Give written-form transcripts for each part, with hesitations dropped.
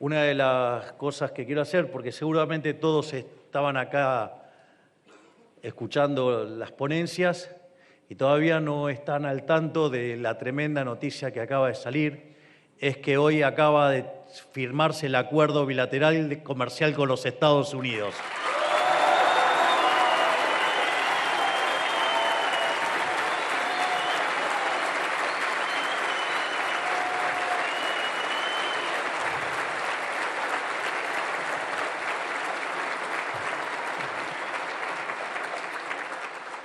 Una de las cosas que quiero hacer, porque seguramente todos estaban acá escuchando las ponencias y todavía no están al tanto de la tremenda noticia que acaba de salir, es que hoy acaba de firmarse el acuerdo bilateral comercial con los Estados Unidos.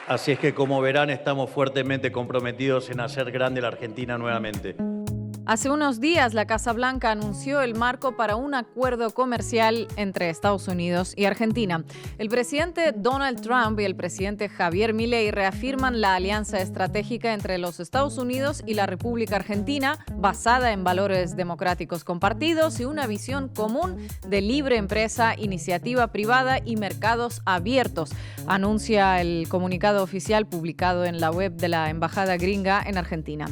Así es que, como verán, estamos fuertemente comprometidos en hacer grande la Argentina nuevamente. Hace unos días, la Casa Blanca anunció el marco para un acuerdo comercial entre Estados Unidos y Argentina. El presidente Donald Trump y el presidente Javier Milei reafirman la alianza estratégica entre los Estados Unidos y la República Argentina, basada en valores democráticos compartidos y una visión común de libre empresa, iniciativa privada y mercados abiertos, anuncia el comunicado oficial publicado en la web de la Embajada Gringa en Argentina.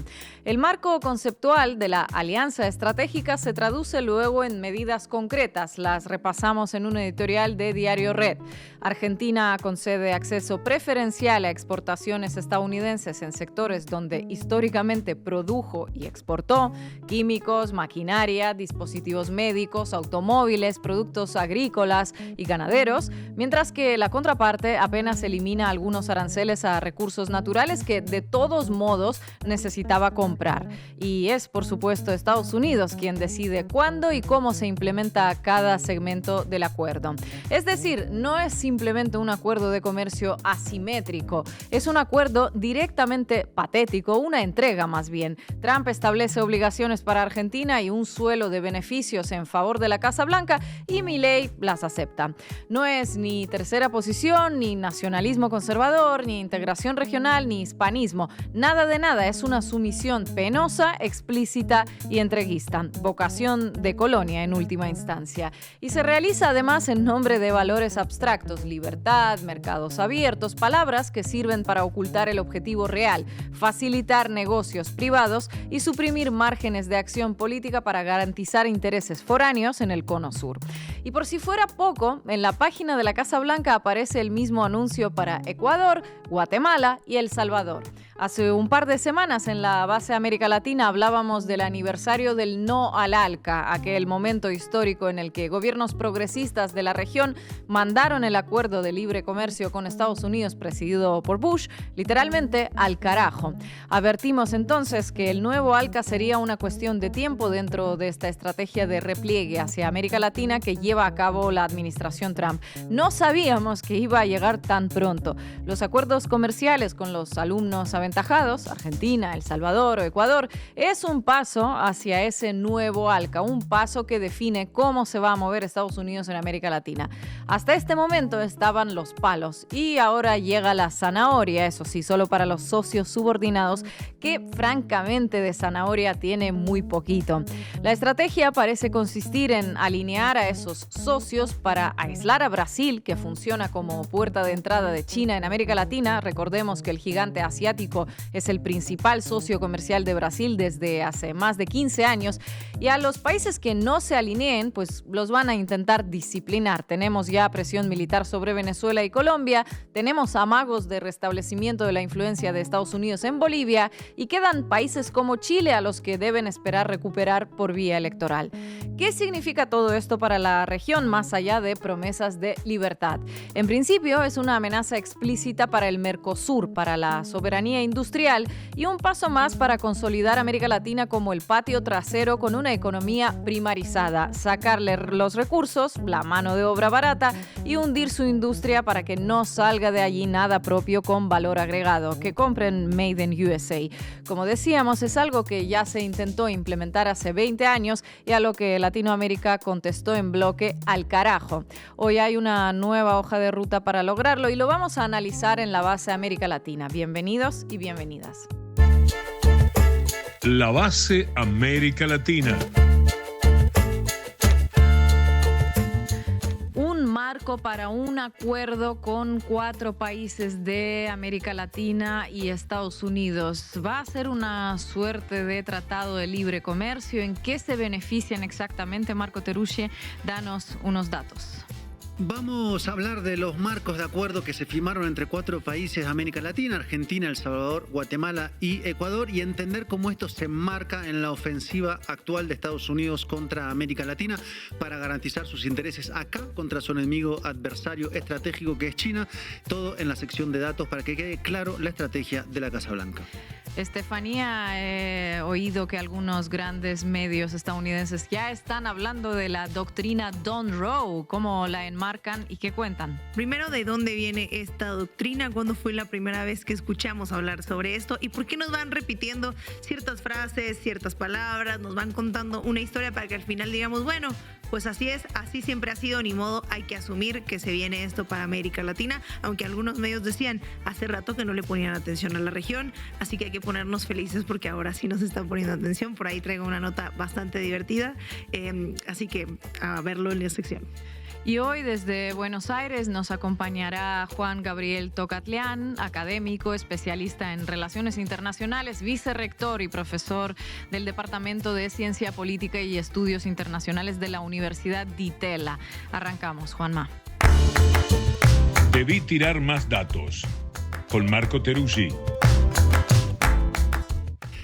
El marco conceptual de la alianza estratégica se traduce luego en medidas concretas. Las repasamos en un editorial de Diario Red. Argentina concede acceso preferencial a exportaciones estadounidenses en sectores donde históricamente produjo y exportó: químicos, maquinaria, dispositivos médicos, automóviles, productos agrícolas y ganaderos, mientras que la contraparte apenas elimina algunos aranceles a recursos naturales que de todos modos necesitaba comprar. Y es, por supuesto, Estados Unidos quien decide cuándo y cómo se implementa cada segmento del acuerdo. Es decir, no es simplemente un acuerdo de comercio asimétrico, es un acuerdo directamente patético, una entrega más bien. Trump establece obligaciones para Argentina y un suelo de beneficios en favor de la Casa Blanca y Milei las acepta. No es ni tercera posición, ni nacionalismo conservador, ni integración regional, ni hispanismo. Nada de nada, es una sumisión penosa, explícita y entreguista, vocación de colonia en última instancia. Y se realiza además en nombre de valores abstractos: libertad, mercados abiertos, palabras que sirven para ocultar el objetivo real: facilitar negocios privados y suprimir márgenes de acción política para garantizar intereses foráneos en el Cono Sur. Y por si fuera poco, en la página de la Casa Blanca aparece el mismo anuncio para Ecuador, Guatemala y El Salvador. Hace un par de semanas en la base América Latina hablábamos del aniversario del no al ALCA, aquel momento histórico en el que gobiernos progresistas de la región mandaron el acuerdo de libre comercio con Estados Unidos presidido por Bush literalmente al carajo. Advertimos entonces que el nuevo ALCA sería una cuestión de tiempo dentro de esta estrategia de repliegue hacia América Latina que lleva a cabo la administración Trump. No sabíamos que iba a llegar tan pronto. Los acuerdos comerciales con los alumnos aventajados, Argentina, El Salvador o Ecuador, es un paso hacia ese nuevo ALCA, un paso que define cómo se va a mover Estados Unidos en América Latina. Hasta este momento estaban los palos y ahora llega la zanahoria, eso sí, solo para los socios subordinados, que francamente de zanahoria tiene muy poquito. La estrategia parece consistir en alinear a esos socios para aislar a Brasil, que funciona como puerta de entrada de China en América Latina. Recordemos que el gigante asiático es el principal socio comercial de Brasil desde hace más de 15 años, y a los países que no se alineen, pues los van a intentar disciplinar. Tenemos ya presión militar sobre Venezuela y Colombia, tenemos amagos de restablecimiento de la influencia de Estados Unidos en Bolivia, y quedan países como Chile a los que deben esperar recuperar por vía electoral. ¿Qué significa todo esto para la región, más allá de promesas de libertad? En principio, es una amenaza explícita para el Mercosur, para la soberanía industrial, y un paso más para consolidar América Latina como el patio trasero con una economía primarizada, sacarle los recursos, la mano de obra barata y hundir su industria para que no salga de allí nada propio con valor agregado, que compren Made in USA. Como decíamos, es algo que ya se intentó implementar hace 20 años y a lo que Latinoamérica contestó en bloque: al carajo. Hoy hay una nueva hoja de ruta para lograrlo y lo vamos a analizar en la base América Latina. Bienvenidos y bienvenidas. La base América Latina. marco para un acuerdo con 4 países de América Latina y Estados Unidos. ¿Va a ser una suerte de tratado de libre comercio? ¿En qué se benefician exactamente? Marco Teruggi, danos unos datos. Vamos a hablar de los marcos de acuerdo que se firmaron entre 4 países de América Latina, Argentina, El Salvador, Guatemala y Ecuador, y entender cómo esto se enmarca en la ofensiva actual de Estados Unidos contra América Latina para garantizar sus intereses acá contra su enemigo adversario estratégico que es China. Todo en la sección de datos para que quede claro la estrategia de la Casa Blanca. Estefanía, he oído que algunos grandes medios estadounidenses ya están hablando de la doctrina Don Roe. ¿Cómo la enmarcan y qué cuentan? Primero, ¿de dónde viene esta doctrina? ¿Cuándo fue la primera vez que escuchamos hablar sobre esto? ¿Y por qué nos van repitiendo ciertas frases, ciertas palabras? Nos van contando una historia para que al final digamos, bueno, pues así es, así siempre ha sido, ni modo, hay que asumir que se viene esto para América Latina, aunque algunos medios decían hace rato que no le ponían atención a la región, así que hay que ponernos felices porque ahora sí nos están poniendo atención. Por ahí traigo una nota bastante divertida, así que a verlo en la sección. Y hoy desde Buenos Aires nos acompañará Juan Gabriel Tocatlián, académico, especialista en relaciones internacionales, vicerrector y profesor del Departamento de Ciencia Política y Estudios Internacionales de la Universidad Di Itela. Arrancamos, Juanma. Debí tirar más datos. Con Marco Teruggi.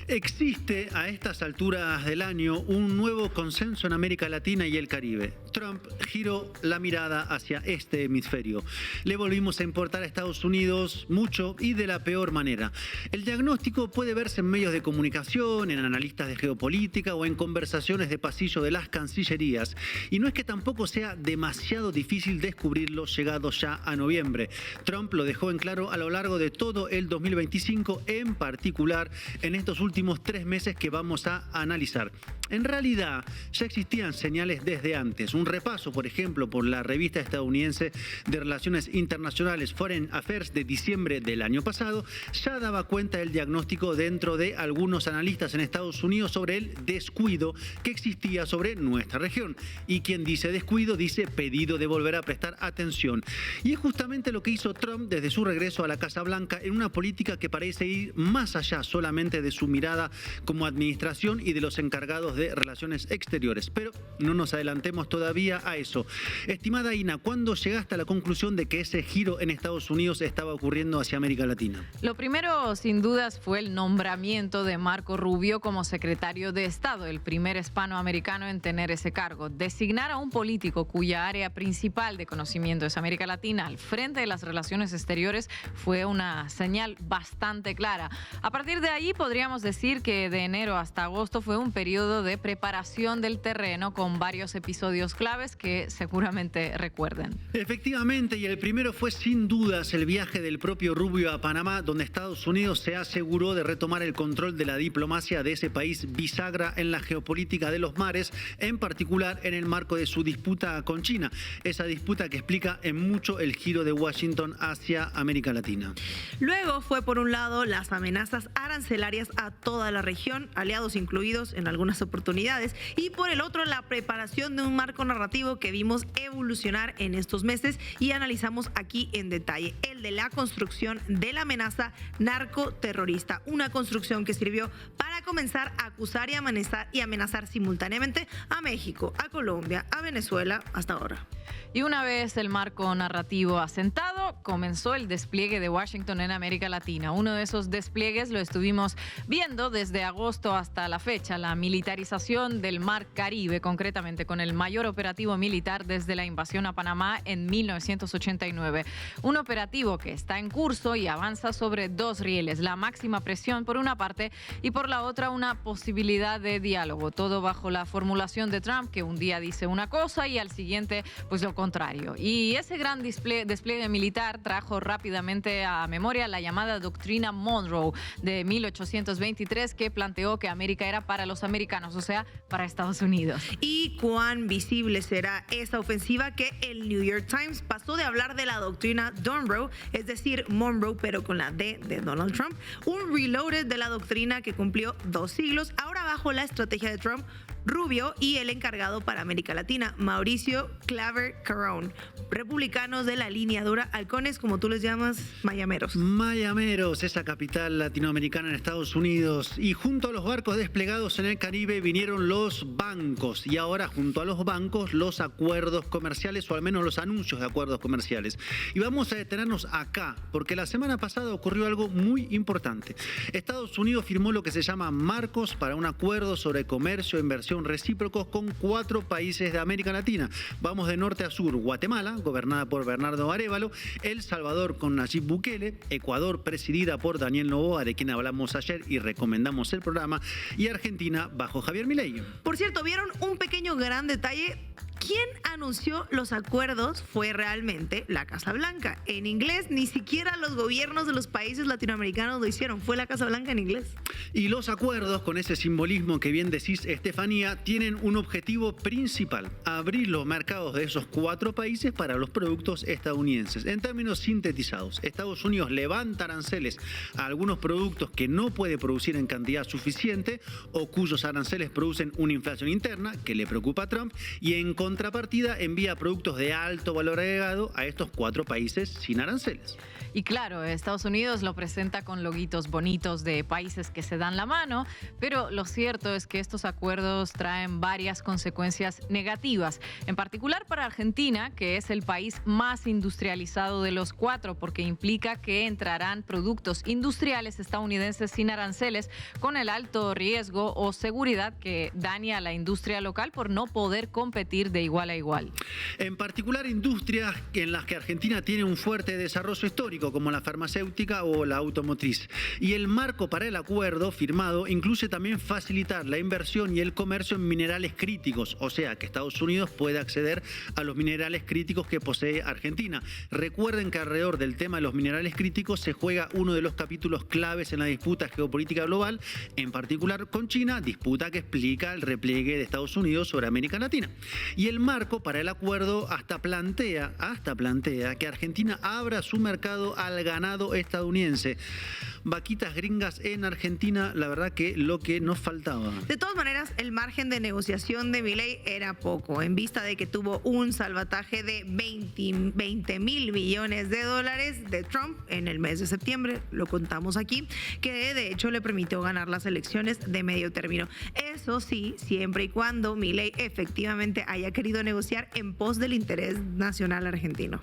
Existe a estas alturas del año un nuevo consenso en América Latina y el Caribe. Trump giró la mirada hacia este hemisferio. Le volvimos a importar a Estados Unidos mucho y de la peor manera. El diagnóstico puede verse en medios de comunicación, en analistas de geopolítica o en conversaciones de pasillo de las cancillerías. Y no es que tampoco sea demasiado difícil descubrirlo llegado ya a noviembre. Trump lo dejó en claro a lo largo de todo el 2025, en particular en estos últimos 3 meses que vamos a analizar. En realidad, ya existían señales desde antes. Un repaso, por ejemplo, por la revista estadounidense de Relaciones Internacionales Foreign Affairs de diciembre del año pasado, ya daba cuenta del diagnóstico dentro de algunos analistas en Estados Unidos sobre el descuido que existía sobre nuestra región. Y quien dice descuido, dice pedido de volver a prestar atención. Y es justamente lo que hizo Trump desde su regreso a la Casa Blanca en una política que parece ir más allá solamente de su mirada como administración y de los encargados de relaciones exteriores. Pero no nos adelantemos todavía a eso. Estimada Ina, ¿cuándo llegaste a la conclusión de que ese giro en Estados Unidos estaba ocurriendo hacia América Latina? Lo primero, sin dudas, fue el nombramiento de Marco Rubio como secretario de Estado, el primer hispanoamericano en tener ese cargo. Designar a un político cuya área principal de conocimiento es América Latina al frente de las relaciones exteriores fue una señal bastante clara. A partir de ahí podríamos decir que de enero hasta agosto fue un periodo de preparación del terreno con varios episodios claves que seguramente recuerden. Efectivamente, y el primero fue sin dudas el viaje del propio Rubio a Panamá, donde Estados Unidos se aseguró de retomar el control de la diplomacia de ese país bisagra en la geopolítica de los mares, en particular en el marco de su disputa con China. Esa disputa que explica en mucho el giro de Washington hacia América Latina. Luego fue, por un lado, las amenazas arancelarias a toda la región, aliados incluidos en algunas oportunidades, y por el otro, la preparación de un marco narrativo que vimos evolucionar en estos meses y analizamos aquí en detalle, el de la construcción de la amenaza narcoterrorista, una construcción que sirvió para comenzar a acusar y amenazar simultáneamente a México, a Colombia, a Venezuela, hasta ahora. Y una vez el marco narrativo asentado, comenzó el despliegue de Washington en América Latina. Uno de esos despliegues lo estuvimos viendo desde agosto hasta la fecha, la militarización del Mar Caribe, concretamente con el mayor operativo militar desde la invasión a Panamá en 1989. Un operativo que está en curso y avanza sobre 2 rieles, la máxima presión por una parte y por la otra una posibilidad de diálogo, todo bajo la formulación de Trump, que un día dice una cosa y al siguiente pues lo contrario. Y ese gran despliegue militar trajo rápidamente a memoria la llamada doctrina Monroe de 1823, que planteó que América era para los americanos, o sea, para Estados Unidos. ¿Y cuán visible será esa ofensiva que el New York Times pasó de hablar de la doctrina Monroe, es decir, Monroe, pero con la D de Donald Trump, un reloaded de la doctrina que cumplió 2 siglos, ahora bajo la estrategia de Trump, Rubio y el encargado para América Latina, Mauricio Claver Carón. Republicanos de la línea dura, halcones, como tú les llamas, mayameros. Mayameros, esa capital latinoamericana en Estados Unidos. Y junto a los barcos desplegados en el Caribe vinieron los bancos. Y ahora junto a los bancos los acuerdos comerciales, o al menos los anuncios de acuerdos comerciales. Y vamos a detenernos acá, porque la semana pasada ocurrió algo muy importante. Estados Unidos firmó lo que se llama marcos para un acuerdo sobre comercio e inversión recíprocos con 4 países de América Latina. Vamos de norte a sur: Guatemala, gobernada por Bernardo Arévalo; El Salvador con Nayib Bukele; Ecuador, presidida por Daniel Noboa, de quien hablamos ayer y recomendamos el programa; y Argentina, bajo Javier Milei. Por cierto, ¿vieron un pequeño gran detalle? Quien anunció los acuerdos fue realmente la Casa Blanca. En inglés, ni siquiera los gobiernos de los países latinoamericanos lo hicieron. Fue la Casa Blanca en inglés. Y los acuerdos, con ese simbolismo que bien decís, Estefanía, tienen un objetivo principal: abrir los mercados de esos 4 países para los productos estadounidenses. En términos sintetizados, Estados Unidos levanta aranceles a algunos productos que no puede producir en cantidad suficiente o cuyos aranceles producen una inflación interna que le preocupa a Trump, y en contrapartida envía productos de alto valor agregado a estos 4 países sin aranceles. Y claro, Estados Unidos lo presenta con loguitos bonitos de países que se dan la mano, pero lo cierto es que estos acuerdos traen varias consecuencias negativas, en particular para Argentina, que es el país más industrializado de los 4, porque implica que entrarán productos industriales estadounidenses sin aranceles, con el alto riesgo o seguridad que daña a la industria local por no poder competir de igual a igual. En particular, industrias en las que Argentina tiene un fuerte desarrollo histórico, como la farmacéutica o la automotriz. Y el marco para el acuerdo firmado incluye también facilitar la inversión y el comercio en minerales críticos, o sea que Estados Unidos puede acceder a los minerales críticos que posee Argentina. Recuerden que alrededor del tema de los minerales críticos se juega uno de los capítulos claves en la disputa geopolítica global, en particular con China, disputa que explica el repliegue de Estados Unidos sobre América Latina. Y el marco para el acuerdo hasta plantea que Argentina abra su mercado al ganado estadounidense. Vaquitas gringas en Argentina, la verdad que lo que nos faltaba. De todas maneras, el margen de negociación de Milei era poco, en vista de que tuvo un salvataje de 20 mil millones de dólares de Trump en el mes de septiembre, lo contamos aquí, que de hecho le permitió ganar las elecciones de medio término. Eso sí, siempre y cuando Milei efectivamente haya querido negociar en pos del interés nacional argentino.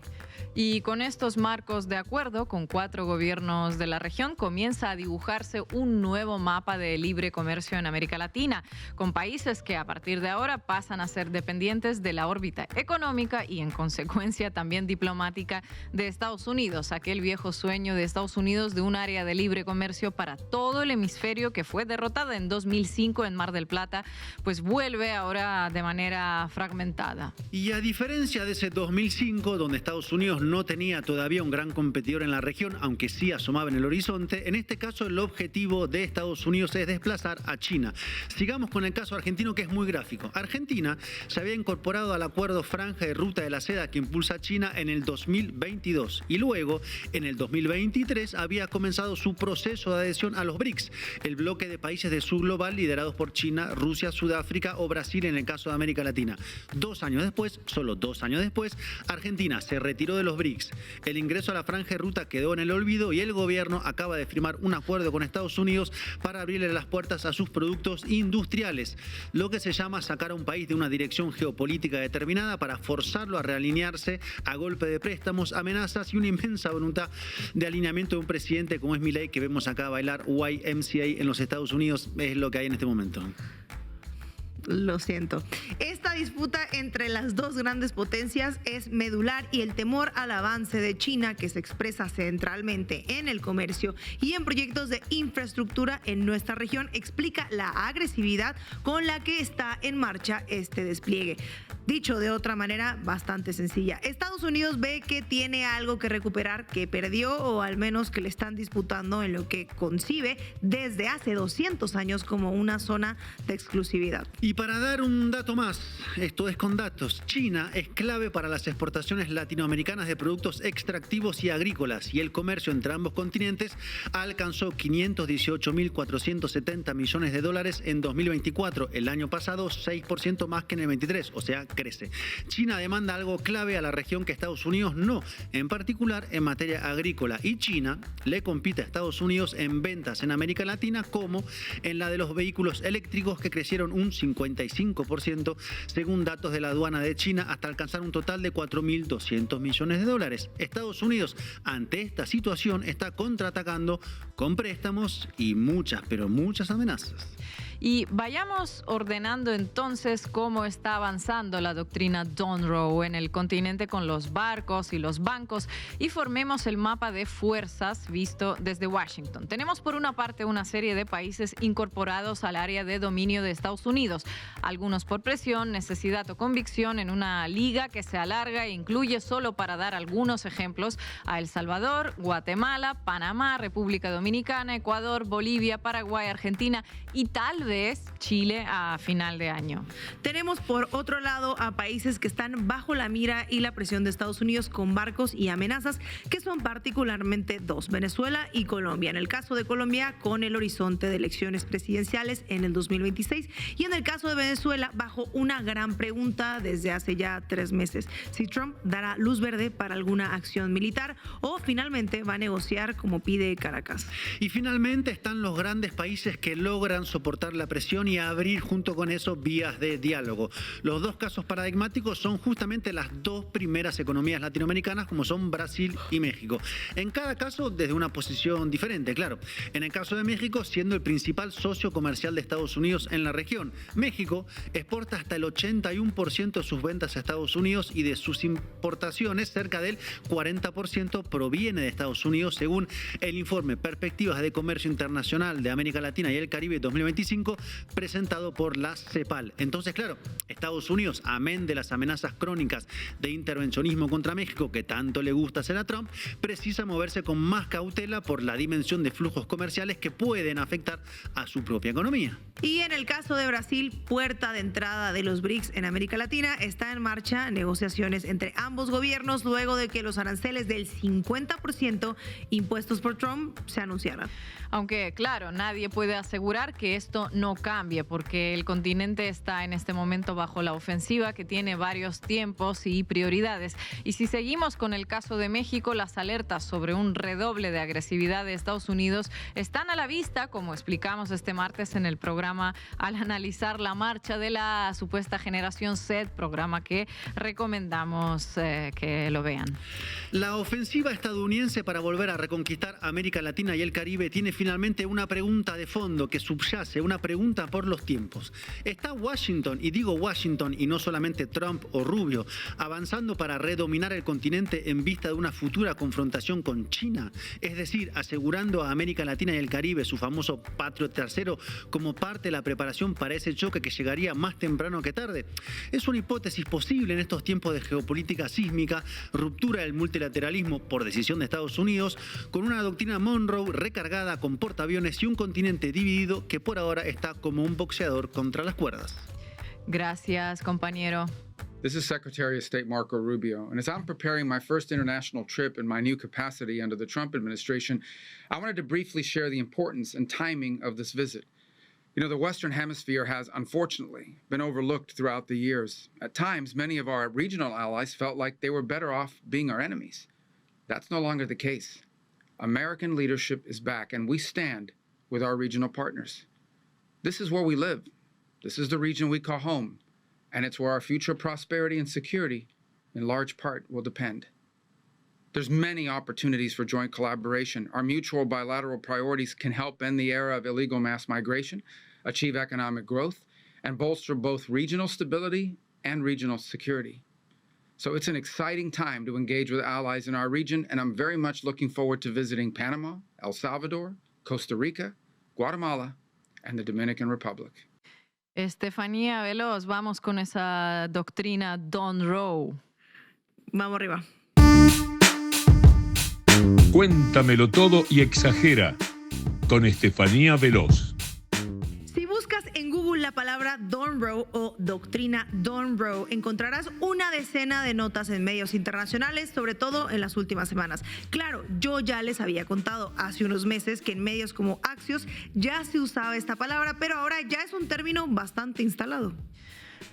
Y con estos marcos de acuerdo con 4 gobiernos de la región comienza a dibujarse un nuevo mapa de libre comercio en América Latina, con países que a partir de ahora pasan a ser dependientes de la órbita económica y en consecuencia también diplomática de Estados Unidos. Aquel viejo sueño de Estados Unidos de un área de libre comercio para todo el hemisferio que fue derrotada en 2005 en Mar del Plata, pues vuelve ahora de manera fragmentada. Y a diferencia de ese 2005, donde Estados Unidos no tenía todavía un gran competidor en la región, aunque sí asomaba en el horizonte, en este caso el objetivo de Estados Unidos es desplazar a China. Sigamos con el caso argentino, que es muy gráfico. Argentina se había incorporado al acuerdo Franja de Ruta de la Seda que impulsa China en el 2022 y luego en el 2023 había comenzado su proceso de adhesión a los BRICS, el bloque de países del sur global liderados por China, Rusia, Sudáfrica o Brasil en el caso de América Latina. 2 años después, solo 2 años después, Argentina se retiró de los BRICS. El ingreso a la Franja de Ruta quedó en el olvido y el gobierno acaba de firmar un acuerdo con Estados Unidos para abrirle las puertas a sus productos industriales, lo que se llama sacar a un país de una dirección geopolítica determinada para forzarlo a realinearse a golpe de préstamos, amenazas y una inmensa voluntad de alineamiento de un presidente como es Milei, que vemos acá bailar YMCA en los Estados Unidos. Es lo que hay en este momento. Lo siento. Esta disputa entre las 2 grandes potencias es medular y el temor al avance de China, que se expresa centralmente en el comercio y en proyectos de infraestructura en nuestra región, explica la agresividad con la que está en marcha este despliegue. Dicho de otra manera, bastante sencilla. Estados Unidos ve que tiene algo que recuperar, que perdió o al menos que le están disputando en lo que concibe desde hace 200 años como una zona de exclusividad. Y para dar un dato más, esto es con datos, China es clave para las exportaciones latinoamericanas de productos extractivos y agrícolas, y el comercio entre ambos continentes alcanzó 518.470 millones de dólares en 2024, el año pasado 6% más que en el 23, o sea, crece. China demanda algo clave a la región que Estados Unidos no, en particular en materia agrícola, y China le compite a Estados Unidos en ventas en América Latina como en la de los vehículos eléctricos, que crecieron un 55% según datos de la aduana de China, hasta alcanzar un total de 4.200 millones de dólares. Estados Unidos, ante esta situación, está contraatacando con préstamos y muchas, pero muchas amenazas. Y vayamos ordenando entonces cómo está avanzando la doctrina Monroe en el continente con los barcos y los bancos, y formemos el mapa de fuerzas visto desde Washington. Tenemos por una parte una serie de países incorporados al área de dominio de Estados Unidos, algunos por presión, necesidad o convicción, en una liga que se alarga e incluye, solo para dar algunos ejemplos, a El Salvador, Guatemala, Panamá, República Dominicana, Ecuador, Bolivia, Paraguay, Argentina y tal vez Chile a final de año. Tenemos por otro lado a países que están bajo la mira y la presión de Estados Unidos con barcos y amenazas, que son particularmente dos: Venezuela y Colombia. En el caso de Colombia, con el horizonte de elecciones presidenciales en el 2026, y en el caso de Venezuela, bajo una gran pregunta desde hace ya 3 meses: si Trump dará luz verde para alguna acción militar o finalmente va a negociar como pide Caracas. Y finalmente están los grandes países que logran soportar la presión y abrir junto con eso vías de diálogo. Los dos casos paradigmáticos son justamente las dos primeras economías latinoamericanas, como son Brasil y México. En cada caso desde una posición diferente, claro. En el caso de México, siendo el principal socio comercial de Estados Unidos en la región. México exporta hasta el 81% de sus ventas a Estados Unidos, y de sus importaciones cerca del 40% proviene de Estados Unidos, según el informe Perspectivas de Comercio Internacional de América Latina y el Caribe 2025, presentado por la CEPAL. Entonces, claro, Estados Unidos, amén de las amenazas crónicas de intervencionismo contra México que tanto le gusta hacer a Trump, precisa moverse con más cautela por la dimensión de flujos comerciales que pueden afectar a su propia economía. Y en el caso de Brasil, puerta de entrada de los BRICS en América Latina, está en marcha negociaciones entre ambos gobiernos luego de que los aranceles del 50% impuestos por Trump se anunciaran. Aunque, claro, nadie puede asegurar que esto no cambie, porque el continente está en este momento bajo la ofensiva que tiene varios tiempos y prioridades. Y si seguimos con el caso de México, las alertas sobre un redoble de agresividad de Estados Unidos están a la vista, como explicamos este martes en el programa, al analizar la marcha de la supuesta generación Z, programa que recomendamos que lo vean. La ofensiva estadounidense para volver a reconquistar América Latina y el Caribe tiene finalmente una pregunta de fondo que subyace, una pregunta por los tiempos. ¿Está Washington, y digo Washington y no solamente Trump o Rubio, avanzando para redominar el continente en vista de una futura confrontación con China? Es decir, asegurando a América Latina y el Caribe su famoso Patriot tercero como parte de la preparación para ese choque que llegaría más temprano que tarde. Es una hipótesis posible en estos tiempos de geopolítica sísmica, ruptura del multilateralismo por decisión de Estados Unidos, con una doctrina Monroe recargada con portaaviones y un continente dividido que por ahora está como un boxeador contra las cuerdas. Gracias, compañero. This is Secretary of State Marco Rubio, and as I'm preparing my first international trip in my new capacity under the Trump administration, I wanted to briefly share the importance and timing of this visit. You know, the Western Hemisphere has, unfortunately, been overlooked throughout the years. At times, many of our regional allies felt like they were better off being our enemies. That's no longer the case. American leadership is back, and we stand with our regional partners. This is where we live. This is the region we call home, and it's where our future prosperity and security, in large part, will depend. There's many opportunities for joint collaboration. Our mutual bilateral priorities can help end the era of illegal mass migration, achieve economic growth, and bolster both regional stability and regional security. So it's an exciting time to engage with allies in our region, and I'm very much looking forward to visiting Panama, El Salvador, Costa Rica, Guatemala, and the Dominican Republic. Estefanía Veloz, vamos con esa doctrina Don Roe. Vamos arriba. Cuéntamelo todo y exagera con Estefanía Veloz. Si buscas en Google la palabra Don Roe o doctrina Don Roe, encontrarás una decena de notas en medios internacionales, sobre todo en las últimas semanas. Claro, yo ya les había contado hace unos meses que en medios como Axios ya se usaba esta palabra, pero ahora ya es un término bastante instalado.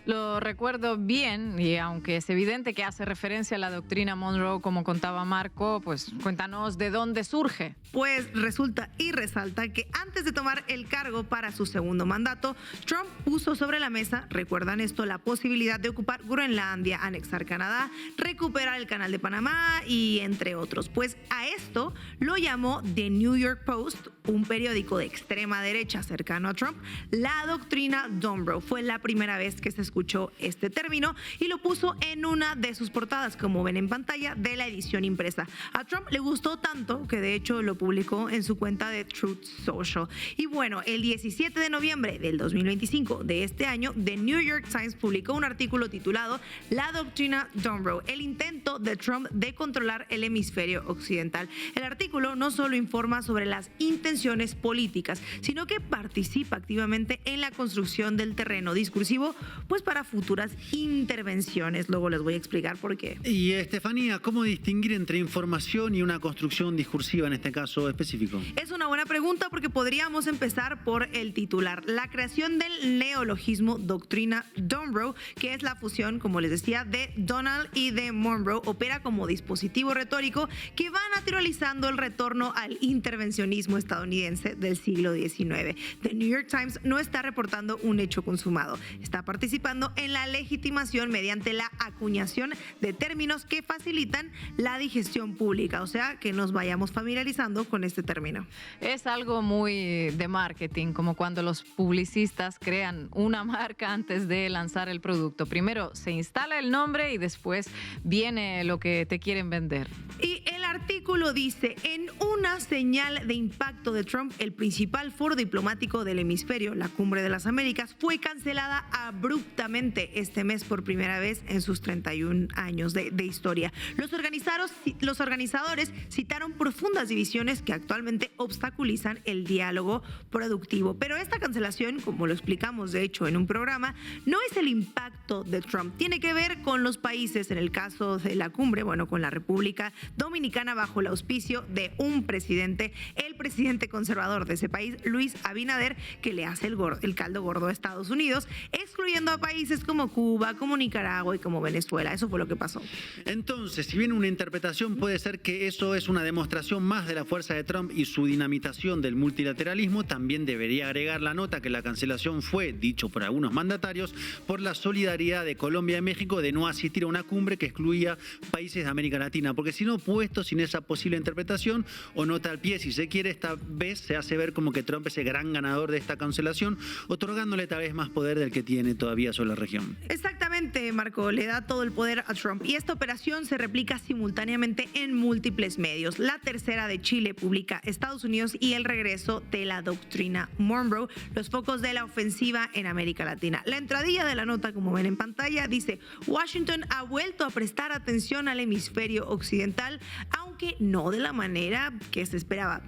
Lo recuerdo bien, y aunque es evidente que hace referencia a la doctrina Monroe, como contaba Marco, pues cuéntanos de dónde surge. Pues resulta y resalta que antes de tomar el cargo para su segundo mandato, Trump puso sobre la mesa, recuerdan esto, la posibilidad de ocupar Groenlandia, anexar Canadá, recuperar el Canal de Panamá y entre otros. Pues a esto lo llamó The New York Post, un periódico de extrema derecha cercano a Trump, la doctrina Don Roe. Fue la primera vez que se escuchó este término y lo puso en una de sus portadas, como ven en pantalla, de la edición impresa. A Trump le gustó tanto que de hecho lo publicó en su cuenta de Truth Social. Y bueno, el 17 de noviembre del 2025 de este año, The New York Times publicó un artículo titulado La doctrina Don Roe, el intento de Trump de controlar el hemisferio occidental. El artículo no solo informa sobre las intenciones políticas, sino que participa activamente en la construcción del terreno discursivo, pues para futuras intervenciones. Luego les voy a explicar por qué. Y Estefanía, ¿cómo distinguir entre información y una construcción discursiva en este caso específico? Es una buena pregunta porque podríamos empezar por el titular. La creación del neologismo doctrina Don Roe, que es la fusión, como les decía, de Donald y de Monroe, opera como dispositivo retórico que va naturalizando el retorno al intervencionismo estadounidense del siglo XIX. The New York Times no está reportando un hecho consumado. Está participando en la legitimación mediante la acuñación de términos que facilitan la digestión pública, o sea, que nos vayamos familiarizando con este término. Es algo muy de marketing, como cuando los publicistas crean una marca antes de lanzar el producto. Primero se instala el nombre y después viene lo que te quieren vender. Y el artículo dice, en una señal de impacto de Trump, el principal foro diplomático del hemisferio, la Cumbre de las Américas, fue cancelada abruptamente este mes por primera vez en sus 31 años de historia. Los organizadores citaron profundas divisiones que actualmente obstaculizan el diálogo productivo. Pero esta cancelación, como lo explicamos de hecho en un programa, no es el impacto de Trump. Tiene que ver con los países, en el caso de la cumbre, bueno, con la República Dominicana bajo el auspicio de un presidente, el presidente conservador de ese país, Luis Abinader, que le hace el caldo gordo a Estados Unidos, excluyendo a países como Cuba, como Nicaragua y como Venezuela. Eso fue lo que pasó. Entonces, si bien una interpretación puede ser que eso es una demostración más de la fuerza de Trump y su dinamitación del multilateralismo, también debería agregar la nota que la cancelación fue, dicho por algunos mandatarios, por la solidaridad de Colombia y México de no asistir a una cumbre que excluía países de América Latina, porque si no, puesto sin esa posible interpretación o nota al pie, si se quiere, esta vez se hace ver como que Trump es el gran ganador de esta cancelación, otorgándole tal vez más poder del que tiene todavía sobre la región. Exactamente, Marco, le da todo el poder a Trump y esta operación se replica simultáneamente en múltiples medios. La Tercera de Chile publica Estados Unidos y el regreso de la doctrina Monroe, los focos de la ofensiva en América Latina. La entradilla de la nota, como ven en pantalla, dice: Washington ha vuelto a prestar atención al hemisferio occidental, aunque no de la manera que se esperaba.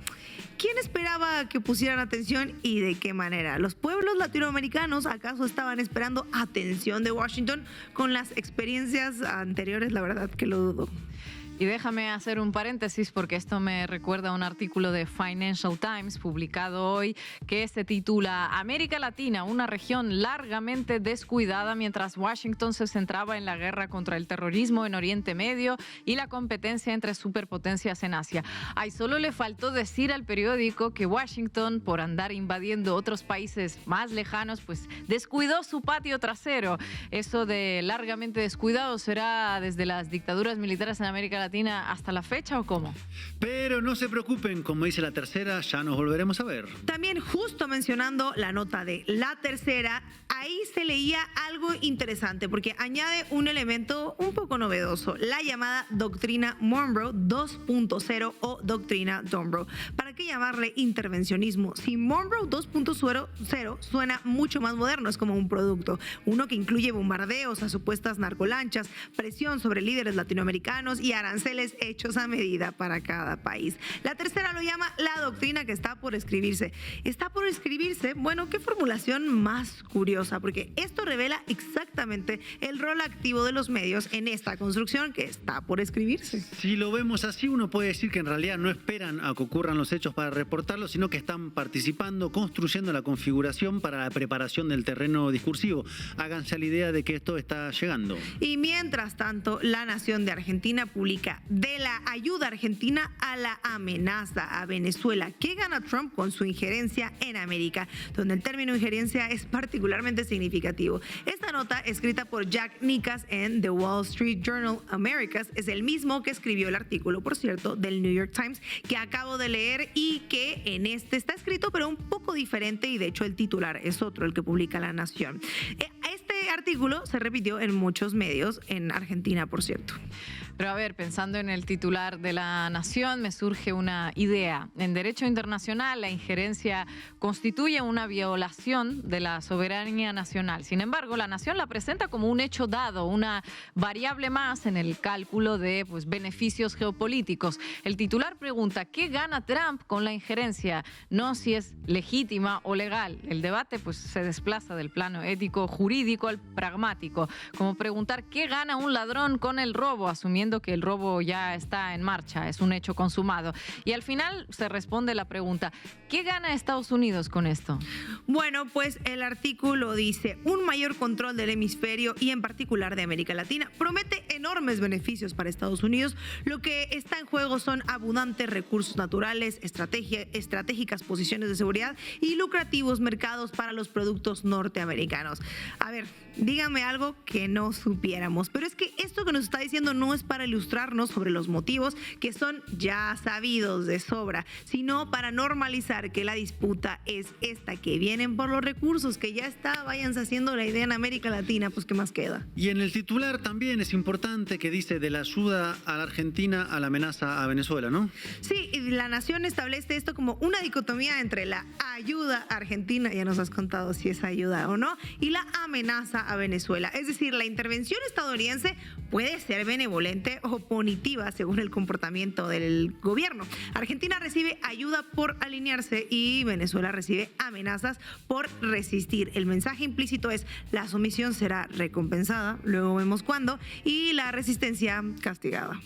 ¿Quién esperaba que pusieran atención y de qué manera? ¿Los pueblos latinoamericanos acaso estaban esperando atención de Washington? Con las experiencias anteriores, la verdad que lo dudo. Y déjame hacer un paréntesis porque esto me recuerda a un artículo de Financial Times publicado hoy que se titula América Latina, una región largamente descuidada mientras Washington se centraba en la guerra contra el terrorismo en Oriente Medio y la competencia entre superpotencias en Asia. Ay, solo le faltó decir al periódico que Washington, por andar invadiendo otros países más lejanos, pues descuidó su patio trasero. Eso de largamente descuidado, ¿será desde las dictaduras militares en América Latina hasta la fecha o cómo? Pero no se preocupen, como dice La Tercera, ya nos volveremos a ver. También, justo mencionando la nota de La Tercera, ahí se leía algo interesante porque añade un elemento un poco novedoso, la llamada doctrina Monroe 2.0 o doctrina Don Roe. Para hay que llamarle intervencionismo. Si Monroe 2.0 suena mucho más moderno, es como un producto, uno que incluye bombardeos a supuestas narcolanchas, presión sobre líderes latinoamericanos y aranceles hechos a medida para cada país. La tercera lo llama la doctrina que está por escribirse. ¿Está por escribirse? Bueno, qué formulación más curiosa, porque esto revela exactamente el rol activo de los medios en esta construcción que está por escribirse. Si lo vemos así, uno puede decir que en realidad no esperan a que ocurran los hechos para reportarlos, sino que están participando, construyendo la configuración para la preparación del terreno discursivo. Háganse a la idea de que esto está llegando. Y mientras tanto, La Nación de Argentina publica de la ayuda argentina a la amenaza a Venezuela. ¿Qué gana Trump con su injerencia en América? Donde el término injerencia es particularmente significativo. Esta nota, escrita por Jack Nicas en The Wall Street Journal Americas, es el mismo que escribió el artículo, por cierto, del New York Times, que acabo de leer y que en este está escrito, pero un poco diferente, y de hecho el titular es otro, el que publica La Nación. Este artículo se repitió en muchos medios, en Argentina, por cierto. Pero a ver, pensando en el titular de La Nación, me surge una idea. En derecho internacional, la injerencia constituye una violación de la soberanía nacional. Sin embargo, La Nación la presenta como un hecho dado, una variable más en el cálculo de beneficios geopolíticos. El titular pregunta, ¿qué gana Trump con la injerencia? No si es legítima o legal. El debate se desplaza del plano ético jurídico al pragmático, como preguntar, ¿qué gana un ladrón con el robo? Asumiendo que el robo ya está en marcha, es un hecho consumado. Y al final se responde la pregunta, ¿qué gana Estados Unidos con esto? Bueno, pues el artículo dice, un mayor control del hemisferio y en particular de América Latina promete enormes beneficios para Estados Unidos. Lo que está en juego son abundantes recursos naturales, estratégicas posiciones de seguridad y lucrativos mercados para los productos norteamericanos. A ver, dígame algo que no supiéramos, pero es que esto que nos está diciendo no es para ilustrarnos sobre los motivos que son ya sabidos de sobra, sino para normalizar que la disputa es esta, que vienen por los recursos, que ya está, váyanse haciendo la idea en América Latina, pues ¿qué más queda? Y en el titular también es importante que dice de la ayuda a la Argentina a la amenaza a Venezuela, ¿no? Sí, y La Nación establece esto como una dicotomía entre la ayuda a Argentina, ya nos has contado si es ayuda o no, y la amenaza a Venezuela. Es decir, la intervención estadounidense puede ser benevolente o punitiva según el comportamiento del gobierno. Argentina recibe ayuda por alinearse y Venezuela recibe amenazas por resistir. El mensaje implícito es la sumisión será recompensada, luego vemos cuándo, y la resistencia castigada.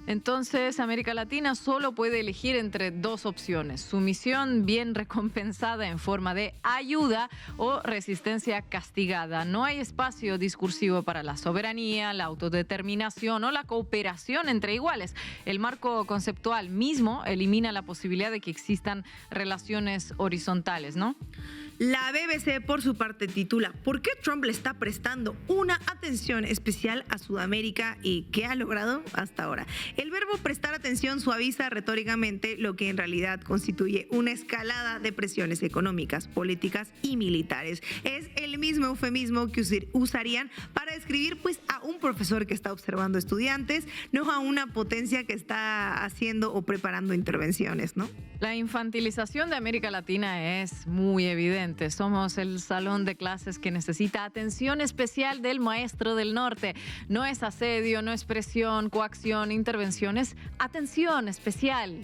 Entonces, América Latina solo puede elegir entre dos opciones: sumisión bien recompensada en forma de ayuda o resistencia castigada. No hay espacio discursivo para la soberanía, la autodeterminación o la cooperación entre iguales. El marco conceptual mismo elimina la posibilidad de que existan relaciones horizontales, ¿no? La BBC, por su parte, titula ¿por qué Trump le está prestando una atención especial a Sudamérica y qué ha logrado hasta ahora? El verbo prestar atención suaviza retóricamente lo que en realidad constituye una escalada de presiones económicas, políticas y militares. Es el mismo eufemismo que usarían para describir a un profesor que está observando estudiantes, no a una potencia que está haciendo o preparando intervenciones, ¿no? La infantilización de América Latina es muy evidente. Somos el salón de clases que necesita atención especial del maestro del norte. No es asedio, no es presión, coacción, intervención, es atención especial.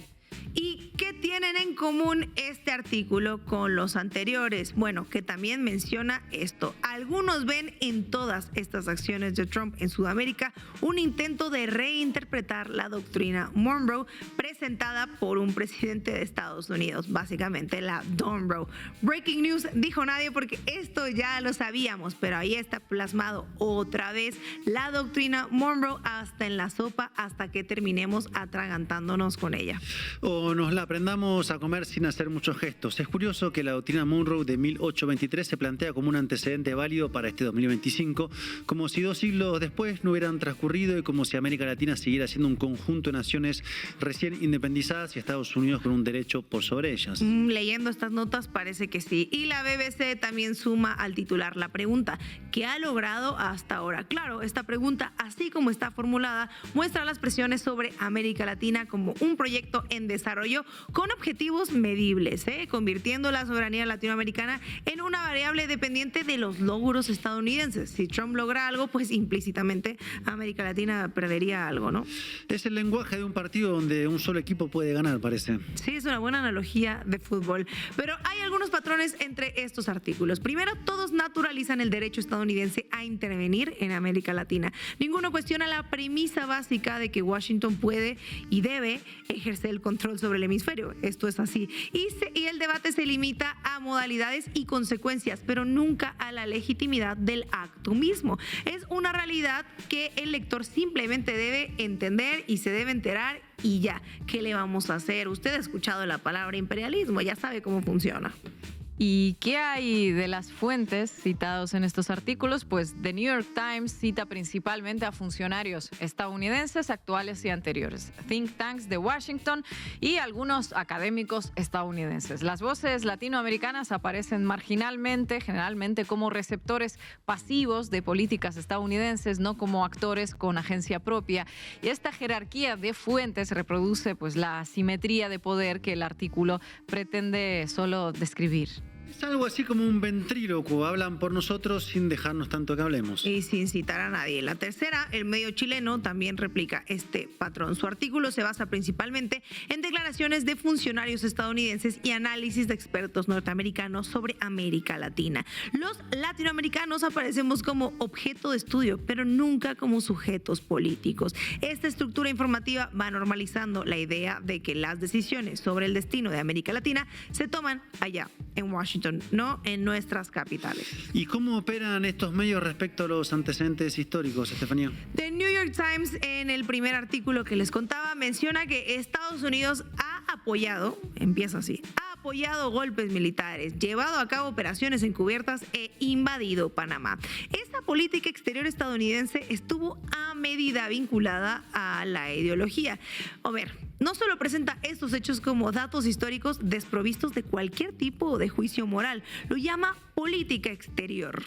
¿Y qué tienen en común este artículo con los anteriores? Bueno, que también menciona esto. Algunos ven en todas estas acciones de Trump en Sudamérica un intento de reinterpretar la doctrina Monroe presentada por un presidente de Estados Unidos, básicamente la Monroe. Breaking news, dijo nadie, porque esto ya lo sabíamos, pero ahí está plasmado otra vez la doctrina Monroe hasta en la sopa, hasta que terminemos atragantándonos con ella. O nos la aprendamos a comer sin hacer muchos gestos. Es curioso que la doctrina Monroe de 1823 se plantea como un antecedente válido para este 2025, como si 2 siglos después no hubieran transcurrido y como si América Latina siguiera siendo un conjunto de naciones recién independizadas y Estados Unidos con un derecho por sobre ellas. Leyendo estas notas parece que sí. Y la BBC también suma al titular la pregunta, ¿qué ha logrado hasta ahora? Claro, esta pregunta, así como está formulada, muestra las presiones sobre América Latina como un proyecto en desarrollo desarrollo con objetivos medibles, convirtiendo la soberanía latinoamericana en una variable dependiente de los logros estadounidenses. Si Trump logra algo, pues implícitamente América Latina perdería algo, ¿no? Es el lenguaje de un partido donde un solo equipo puede ganar, parece. Sí, es una buena analogía de fútbol. Pero hay algunos patrones entre estos artículos. Primero, todos naturalizan el derecho estadounidense a intervenir en América Latina. Ninguno cuestiona la premisa básica de que Washington puede y debe ejercer el control sobre el hemisferio. Esto es así. Y el debate se limita a modalidades y consecuencias, pero nunca a la legitimidad del acto mismo. Es una realidad que el lector simplemente debe entender y se debe enterar y ya. ¿Qué le vamos a hacer? Usted ha escuchado la palabra imperialismo, ya sabe cómo funciona. ¿Y qué hay de las fuentes citados en estos artículos? Pues The New York Times cita principalmente a funcionarios estadounidenses actuales y anteriores, think tanks de Washington y algunos académicos estadounidenses. Las voces latinoamericanas aparecen marginalmente, generalmente como receptores pasivos de políticas estadounidenses, no como actores con agencia propia. Y esta jerarquía de fuentes reproduce pues la asimetría de poder que el artículo pretende solo describir. Es algo así como un ventrílocuo, hablan por nosotros sin dejarnos tanto que hablemos. Y sin citar a nadie. La tercera, el medio chileno, también replica este patrón. Su artículo se basa principalmente en declaraciones de funcionarios estadounidenses y análisis de expertos norteamericanos sobre América Latina. Los latinoamericanos aparecemos como objeto de estudio, pero nunca como sujetos políticos. Esta estructura informativa va normalizando la idea de que las decisiones sobre el destino de América Latina se toman allá, en Washington, no en nuestras capitales. ¿Y cómo operan estos medios respecto a los antecedentes históricos, Estefanía? The New York Times, en el primer artículo que les contaba, menciona que Estados Unidos ha apoyado, empieza así, ha apoyado golpes militares, llevado a cabo operaciones encubiertas e invadido Panamá. Esa política exterior estadounidense estuvo a medida vinculada a la ideología. A ver, no solo presenta estos hechos como datos históricos desprovistos de cualquier tipo de juicio moral, lo llama política exterior.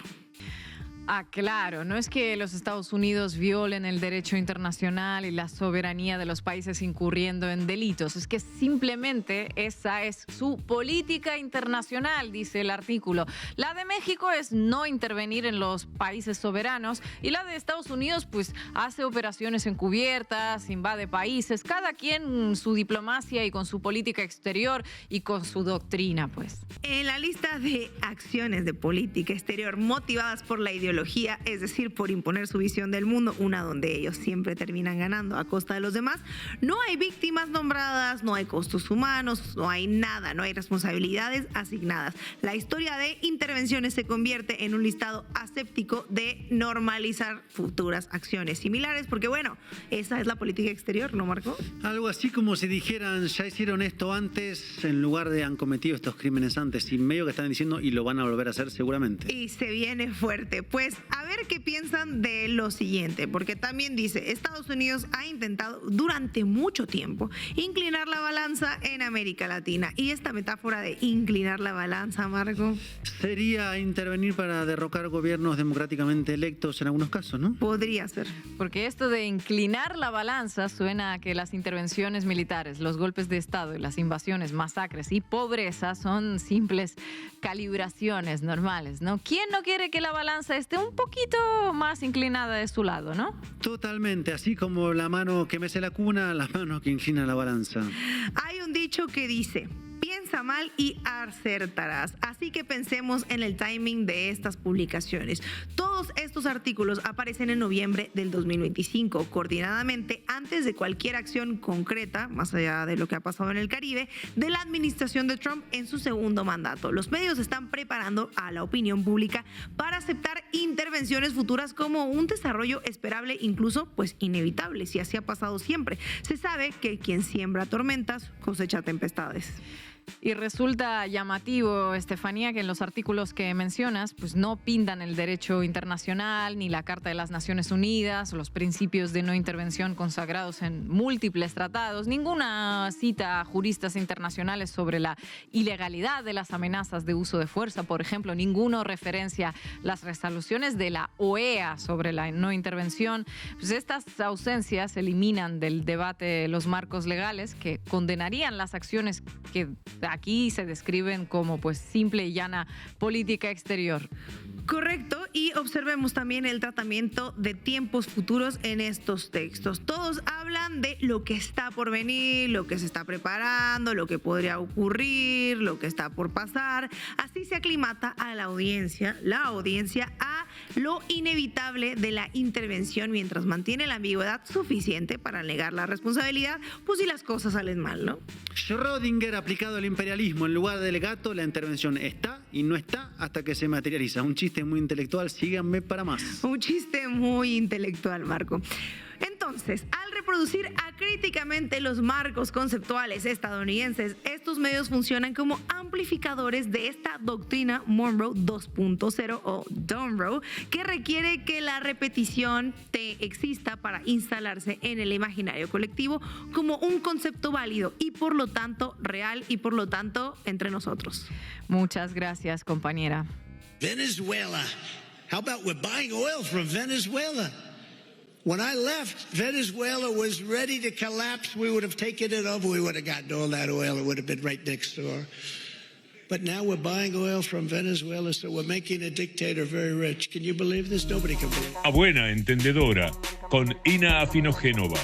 Ah, claro, no es que los Estados Unidos violen el derecho internacional y la soberanía de los países incurriendo en delitos, es que simplemente esa es su política internacional, dice el artículo. La de México es no intervenir en los países soberanos y la de Estados Unidos pues hace operaciones encubiertas, invade países, cada quien su diplomacia y con su política exterior y con su doctrina, pues. En la lista de acciones de política exterior motivadas por la ideología, es decir, por imponer su visión del mundo, una donde ellos siempre terminan ganando a costa de los demás, no hay víctimas nombradas, no hay costos humanos, no hay nada, no hay responsabilidades asignadas. La historia de intervenciones se convierte en un listado aséptico de normalizar futuras acciones similares, porque bueno, esa es la política exterior, ¿no, Marco? Algo así como si dijeran, ya hicieron esto antes, en lugar de han cometido estos crímenes antes, y medio que están diciendo y lo van a volver a hacer seguramente. Y se viene fuerte, pues a ver qué piensan de lo siguiente, porque también dice, Estados Unidos ha intentado durante mucho tiempo inclinar la balanza en América Latina. Y esta metáfora de inclinar la balanza, Marco, sería intervenir para derrocar gobiernos democráticamente electos en algunos casos, ¿no? podría ser. Porque esto de inclinar la balanza suena a que las intervenciones militares, los golpes de Estado y las invasiones, masacres y pobreza son simples calibraciones normales, ¿no? ¿Quién no quiere que la balanza esté un poquito más inclinada de su lado, no? Totalmente, así como la mano que mece la cuna, la mano que inclina la balanza. Hay un dicho que dice, piensa mal y acertarás. Así que pensemos en el timing de estas publicaciones. Todos estos artículos aparecen en noviembre del 2025, coordinadamente antes de cualquier acción concreta, más allá de lo que ha pasado en el Caribe, de la administración de Trump en su segundo mandato. Los medios están preparando a la opinión pública para aceptar intervenciones futuras como un desarrollo esperable, incluso pues inevitable, si así ha pasado siempre. Se sabe que quien siembra tormentas cosecha tempestades. Y resulta llamativo, Estefanía, que en los artículos que mencionas pues no pintan el derecho internacional, ni la Carta de las Naciones Unidas, los principios de no intervención consagrados en múltiples tratados, ninguna cita a juristas internacionales sobre la ilegalidad de las amenazas de uso de fuerza, por ejemplo, ninguna referencia a las resoluciones de la OEA sobre la no intervención. Pues estas ausencias eliminan del debate los marcos legales que condenarían las acciones que aquí se describen como pues simple y llana política exterior. Correcto, y observemos también el tratamiento de tiempos futuros en estos textos. Todos hablan de lo que está por venir, lo que se está preparando, lo que podría ocurrir, lo que está por pasar. Así se aclimata a la audiencia a lo inevitable de la intervención mientras mantiene la ambigüedad suficiente para negar la responsabilidad, pues si las cosas salen mal, ¿no? Schrödinger aplicado al imperialismo. En lugar del gato, la intervención está y no está hasta que se materializa. Un chiste muy intelectual, síganme para más. Un chiste muy intelectual, Marco. Entonces, al reproducir acríticamente los marcos conceptuales estadounidenses, estos medios funcionan como amplificadores de esta doctrina Monroe 2.0 o Monroe, que requiere que la repetición exista para instalarse en el imaginario colectivo como un concepto válido y por lo tanto real y por lo tanto entre nosotros. Muchas gracias, compañera. Venezuela. How about we're buying oil from Venezuela? When I left, Venezuela was ready to collapse. We would have taken it over. We would have gotten all that oil. It would have been right next door. But now we're buying oil from Venezuela, so we're making a dictator very rich. Can you believe this? Nobody can believe it. A buena entendedora, con Ina Afinogénova.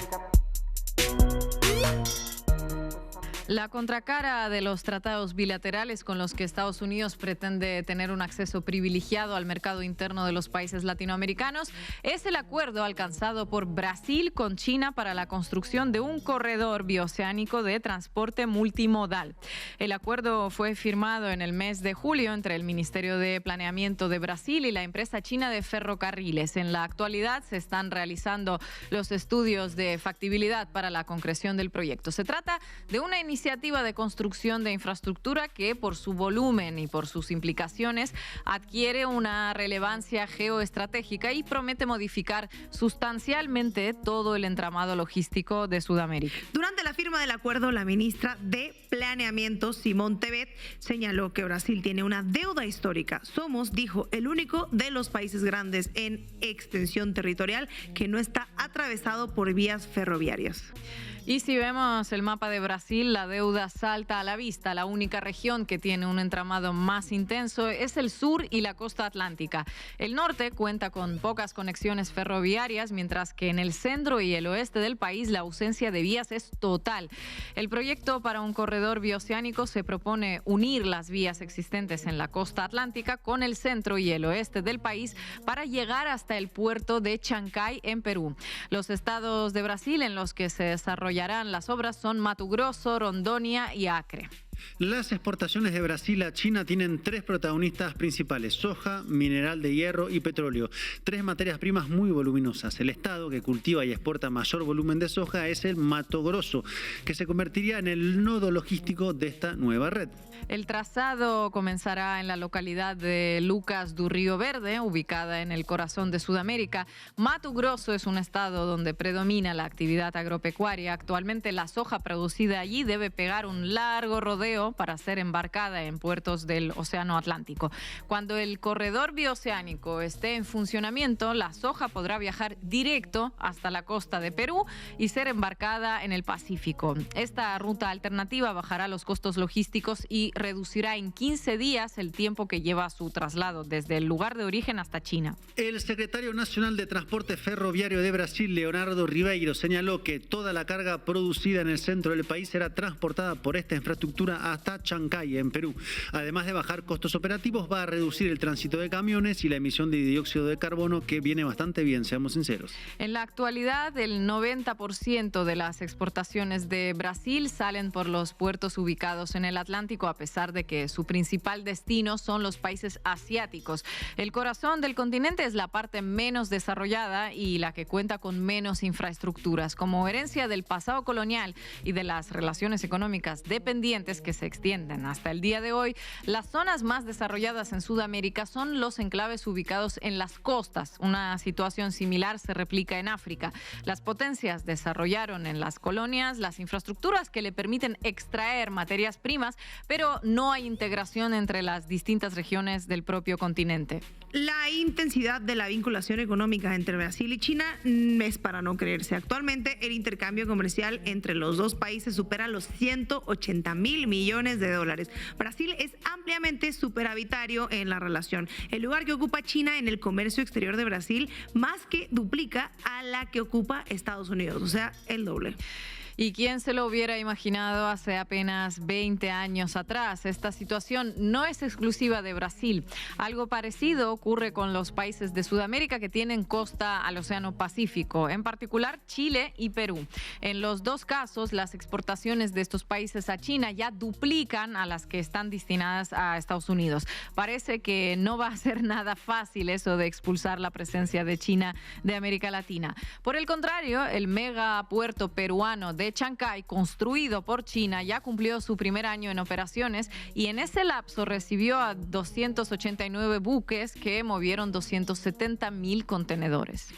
La contracara de los tratados bilaterales con los que Estados Unidos pretende tener un acceso privilegiado al mercado interno de los países latinoamericanos es el acuerdo alcanzado por Brasil con China para la construcción de un corredor bioceánico de transporte multimodal. El acuerdo fue firmado en el mes de julio entre el Ministerio de Planeamiento de Brasil y la empresa china de ferrocarriles. En la actualidad se están realizando los estudios de factibilidad para la concreción del proyecto. Se trata de una iniciativa de construcción de infraestructura que por su volumen y por sus implicaciones adquiere una relevancia geoestratégica y promete modificar sustancialmente todo el entramado logístico de Sudamérica. Durante la firma del acuerdo, la ministra de Planeamiento, Simone Tebet, señaló que Brasil tiene una deuda histórica. Somos, dijo, el único de los países grandes en extensión territorial que no está atravesado por vías ferroviarias. Y si vemos el mapa de Brasil, la deuda salta a la vista. La única región que tiene un entramado más intenso es el sur y la costa atlántica. El norte cuenta con pocas conexiones ferroviarias, mientras que en el centro y el oeste del país la ausencia de vías es total. El proyecto para un corredor bioceánico se propone unir las vías existentes en la costa atlántica con el centro y el oeste del país para llegar hasta el puerto de Chancay, en Perú. Los estados de Brasil en los que se desarrollarán las obras son Mato Grosso, Rondônia y Acre. Las exportaciones de Brasil a China tienen tres protagonistas principales: soja, mineral de hierro y petróleo. Tres materias primas muy voluminosas. El estado que cultiva y exporta mayor volumen de soja es el Mato Grosso, que se convertiría en el nodo logístico de esta nueva red. El trazado comenzará en la localidad de Lucas do Rio Verde, ubicada en el corazón de Sudamérica. Mato Grosso es un estado donde predomina la actividad agropecuaria. Actualmente la soja producida allí debe pegar un largo rodeo para ser embarcada en puertos del Océano Atlántico. Cuando el corredor bioceánico esté en funcionamiento, la soja podrá viajar directo hasta la costa de Perú y ser embarcada en el Pacífico. Esta ruta alternativa bajará los costos logísticos y reducirá en 15 días el tiempo que lleva su traslado desde el lugar de origen hasta China. El secretario nacional de Transporte Ferroviario de Brasil, Leonardo Ribeiro, señaló que toda la carga producida en el centro del país será transportada por esta infraestructura hasta Chancay, en Perú. Además de bajar costos operativos, va a reducir el tránsito de camiones y la emisión de dióxido de carbono, que viene bastante bien, seamos sinceros. En la actualidad, el 90% de las exportaciones de Brasil salen por los puertos ubicados en el Atlántico, a pesar de que su principal destino son los países asiáticos. El corazón del continente es la parte menos desarrollada y la que cuenta con menos infraestructuras. Como herencia del pasado colonial y de las relaciones económicas dependientes que que se extienden. Hasta el día de hoy, las zonas más desarrolladas en Sudamérica son los enclaves ubicados en las costas. Una situación similar se replica en África. Las potencias desarrollaron en las colonias las infraestructuras que le permiten extraer materias primas, pero no hay integración entre las distintas regiones del propio continente. La intensidad de la vinculación económica entre Brasil y China es para no creerse. Actualmente, el intercambio comercial entre los dos países supera los 180.000 millones de dólares. Brasil es ampliamente superavitario en la relación. El lugar que ocupa China en el comercio exterior de Brasil más que duplica a la que ocupa Estados Unidos, o sea, el doble. ¿Y quién se lo hubiera imaginado hace apenas 20 años atrás? Esta situación no es exclusiva de Brasil. Algo parecido ocurre con los países de Sudamérica que tienen costa al Océano Pacífico, en particular Chile y Perú. En los dos casos, las exportaciones de estos países a China ya duplican a las que están destinadas a Estados Unidos. Parece que no va a ser nada fácil eso de expulsar la presencia de China de América Latina. Por el contrario, el megapuerto peruano de Chancay, construido por China, ya cumplió su primer año en operaciones y en ese lapso recibió a 289 buques que movieron 270.000 contenedores.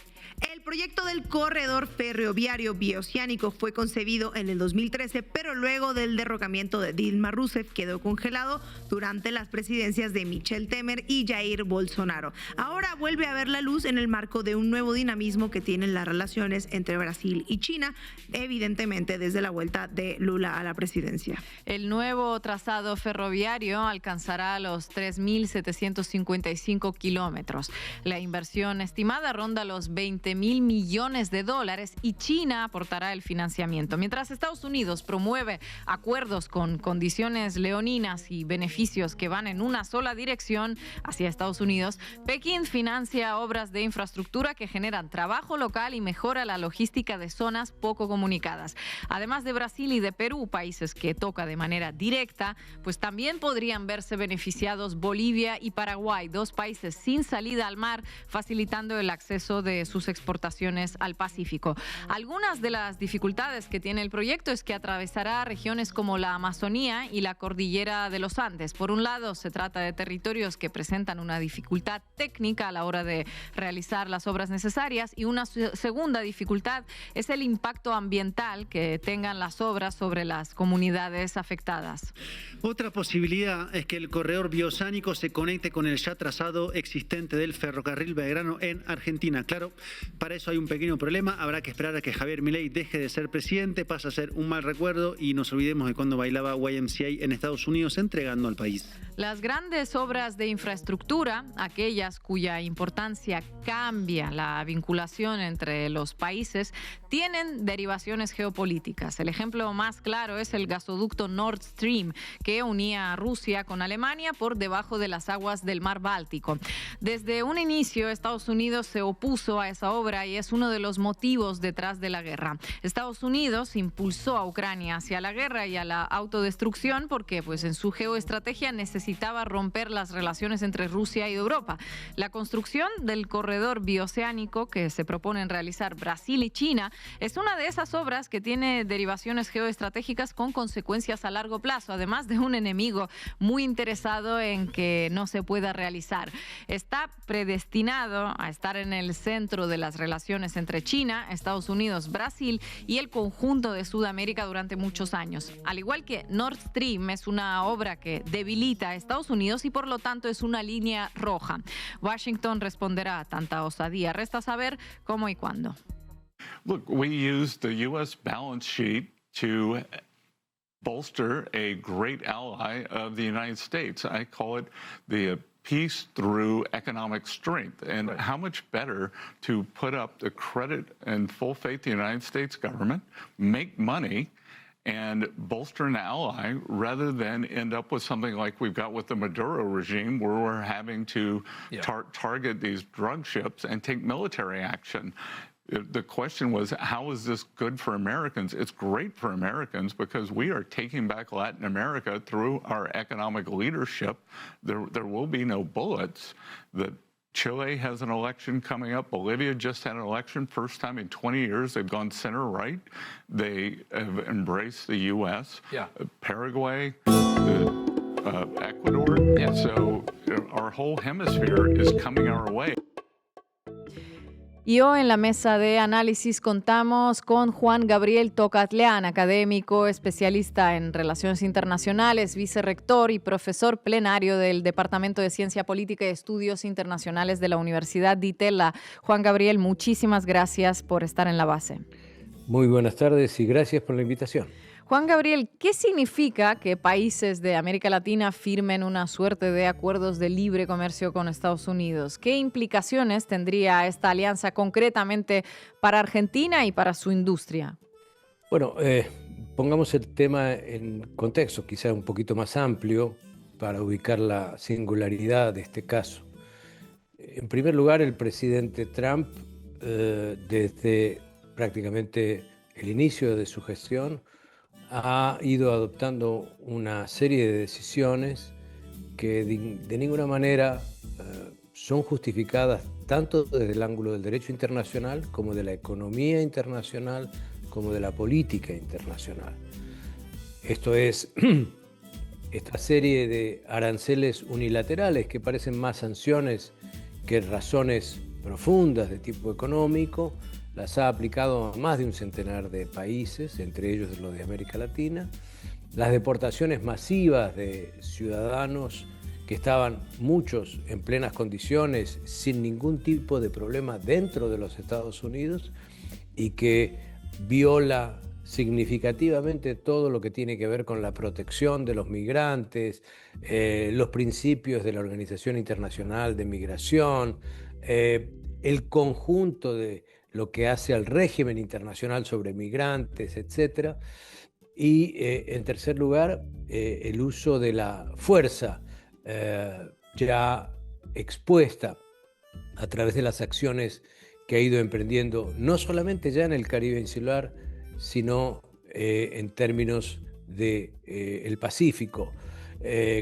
El proyecto del corredor ferroviario bioceánico fue concebido en el 2013, pero luego del derrocamiento de Dilma Rousseff quedó congelado durante las presidencias de Michel Temer y Jair Bolsonaro. Ahora vuelve a ver la luz en el marco de un nuevo dinamismo que tienen las relaciones entre Brasil y China, evidentemente desde la vuelta de Lula a la presidencia. El nuevo trazado ferroviario alcanzará los 3.755 kilómetros. La inversión estimada ronda los 20.000 millones de dólares y China aportará el financiamiento. Mientras Estados Unidos promueve acuerdos con condiciones leoninas y beneficios que van en una sola dirección hacia Estados Unidos, Pekín financia obras de infraestructura que generan trabajo local y mejora la logística de zonas poco comunicadas. Además de Brasil y de Perú, países que toca de manera directa, pues también podrían verse beneficiados Bolivia y Paraguay, dos países sin salida al mar, facilitando el acceso de sus exportaciones al Pacífico. Algunas de las dificultades que tiene el proyecto es que atravesará regiones como la Amazonía y la cordillera de los Andes. Por un lado, se trata de territorios que presentan una dificultad técnica a la hora de realizar las obras necesarias y una segunda dificultad es el impacto ambiental que tengan las obras sobre las comunidades afectadas. Otra posibilidad es que el corredor bioceánico se conecte con el ya trazado existente del ferrocarril Belgrano en Argentina. Claro, para eso hay un pequeño problema. Habrá que esperar a que Javier Milei deje de ser presidente, pase a ser un mal recuerdo y nos olvidemos de cuando bailaba YMCA en Estados Unidos entregando al país. Las grandes obras de infraestructura, aquellas cuya importancia cambia la vinculación entre los países, tienen derivaciones geopolíticas. El ejemplo más claro es el gasoducto Nord Stream, que unía a Rusia con Alemania por debajo de las aguas del mar Báltico. Desde un inicio, Estados Unidos se opuso a esa obra y es uno de los motivos detrás de la guerra. Estados Unidos impulsó a Ucrania hacia la guerra y a la autodestrucción porque pues, en su geoestrategia necesitaba romper las relaciones entre Rusia y Europa. La construcción del corredor bioceánico que se proponen realizar Brasil y China es una de esas obras que tiene derivaciones geoestratégicas con consecuencias a largo plazo, además de un enemigo muy interesado en que no se pueda realizar. Está predestinado a estar en el centro de las relaciones entre China, Estados Unidos, Brasil y el conjunto de Sudamérica durante muchos años. Al igual que Nord Stream es una obra que debilita a Estados Unidos y por lo tanto es una línea roja. Washington responderá a tanta osadía. Resta saber cómo y cuándo. Look, we used the U.S. balance sheet to bolster a great ally of the United States. I call it the peace through economic strength. And how much better to put up the credit and full faith in the United States government, make money, and bolster an ally rather than end up with something like we've got with the Maduro regime where we're having to target these drug ships and take military action. The question was, how is this good for Americans? It's great for Americans because we are taking back Latin America through our economic leadership. There will be no bullets. The Chile has an election coming up. Bolivia just had an election, first time in 20 years. They've gone center-right. They have embraced the U.S. Yeah. Paraguay, Ecuador. Yeah. So our whole hemisphere is coming our way. Y hoy en la mesa de análisis contamos con Juan Gabriel Tocatlián, académico, especialista en relaciones internacionales, vicerrector y profesor plenario del Departamento de Ciencia Política y Estudios Internacionales de la Universidad de Itela. Juan Gabriel, muchísimas gracias por estar en la base. Muy buenas tardes y gracias por la invitación. Juan Gabriel, ¿qué significa que países de América Latina firmen una suerte de acuerdos de libre comercio con Estados Unidos? ¿Qué implicaciones tendría esta alianza concretamente para Argentina y para su industria? Bueno, pongamos el tema en contexto, quizá un poquito más amplio, para ubicar la singularidad de este caso. En primer lugar, el presidente Trump, desde prácticamente el inicio de su gestión, ha ido adoptando una serie de decisiones que de ninguna manera son justificadas tanto desde el ángulo del derecho internacional como de la economía internacional como de la política internacional. Esto es, esta serie de aranceles unilaterales que parecen más sanciones que razones profundas de tipo económico, las ha aplicado a más de un centenar de países, entre ellos los de América Latina. Las deportaciones masivas de ciudadanos que estaban muchos en plenas condiciones, sin ningún tipo de problema dentro de los Estados Unidos y que viola significativamente todo lo que tiene que ver con la protección de los migrantes, los principios de la Organización Internacional de Migración, el conjunto de lo que hace al régimen internacional sobre migrantes, etc. Y en tercer lugar, el uso de la fuerza ya expuesta a través de las acciones que ha ido emprendiendo, no solamente ya en el Caribe insular, sino en términos del Pacífico,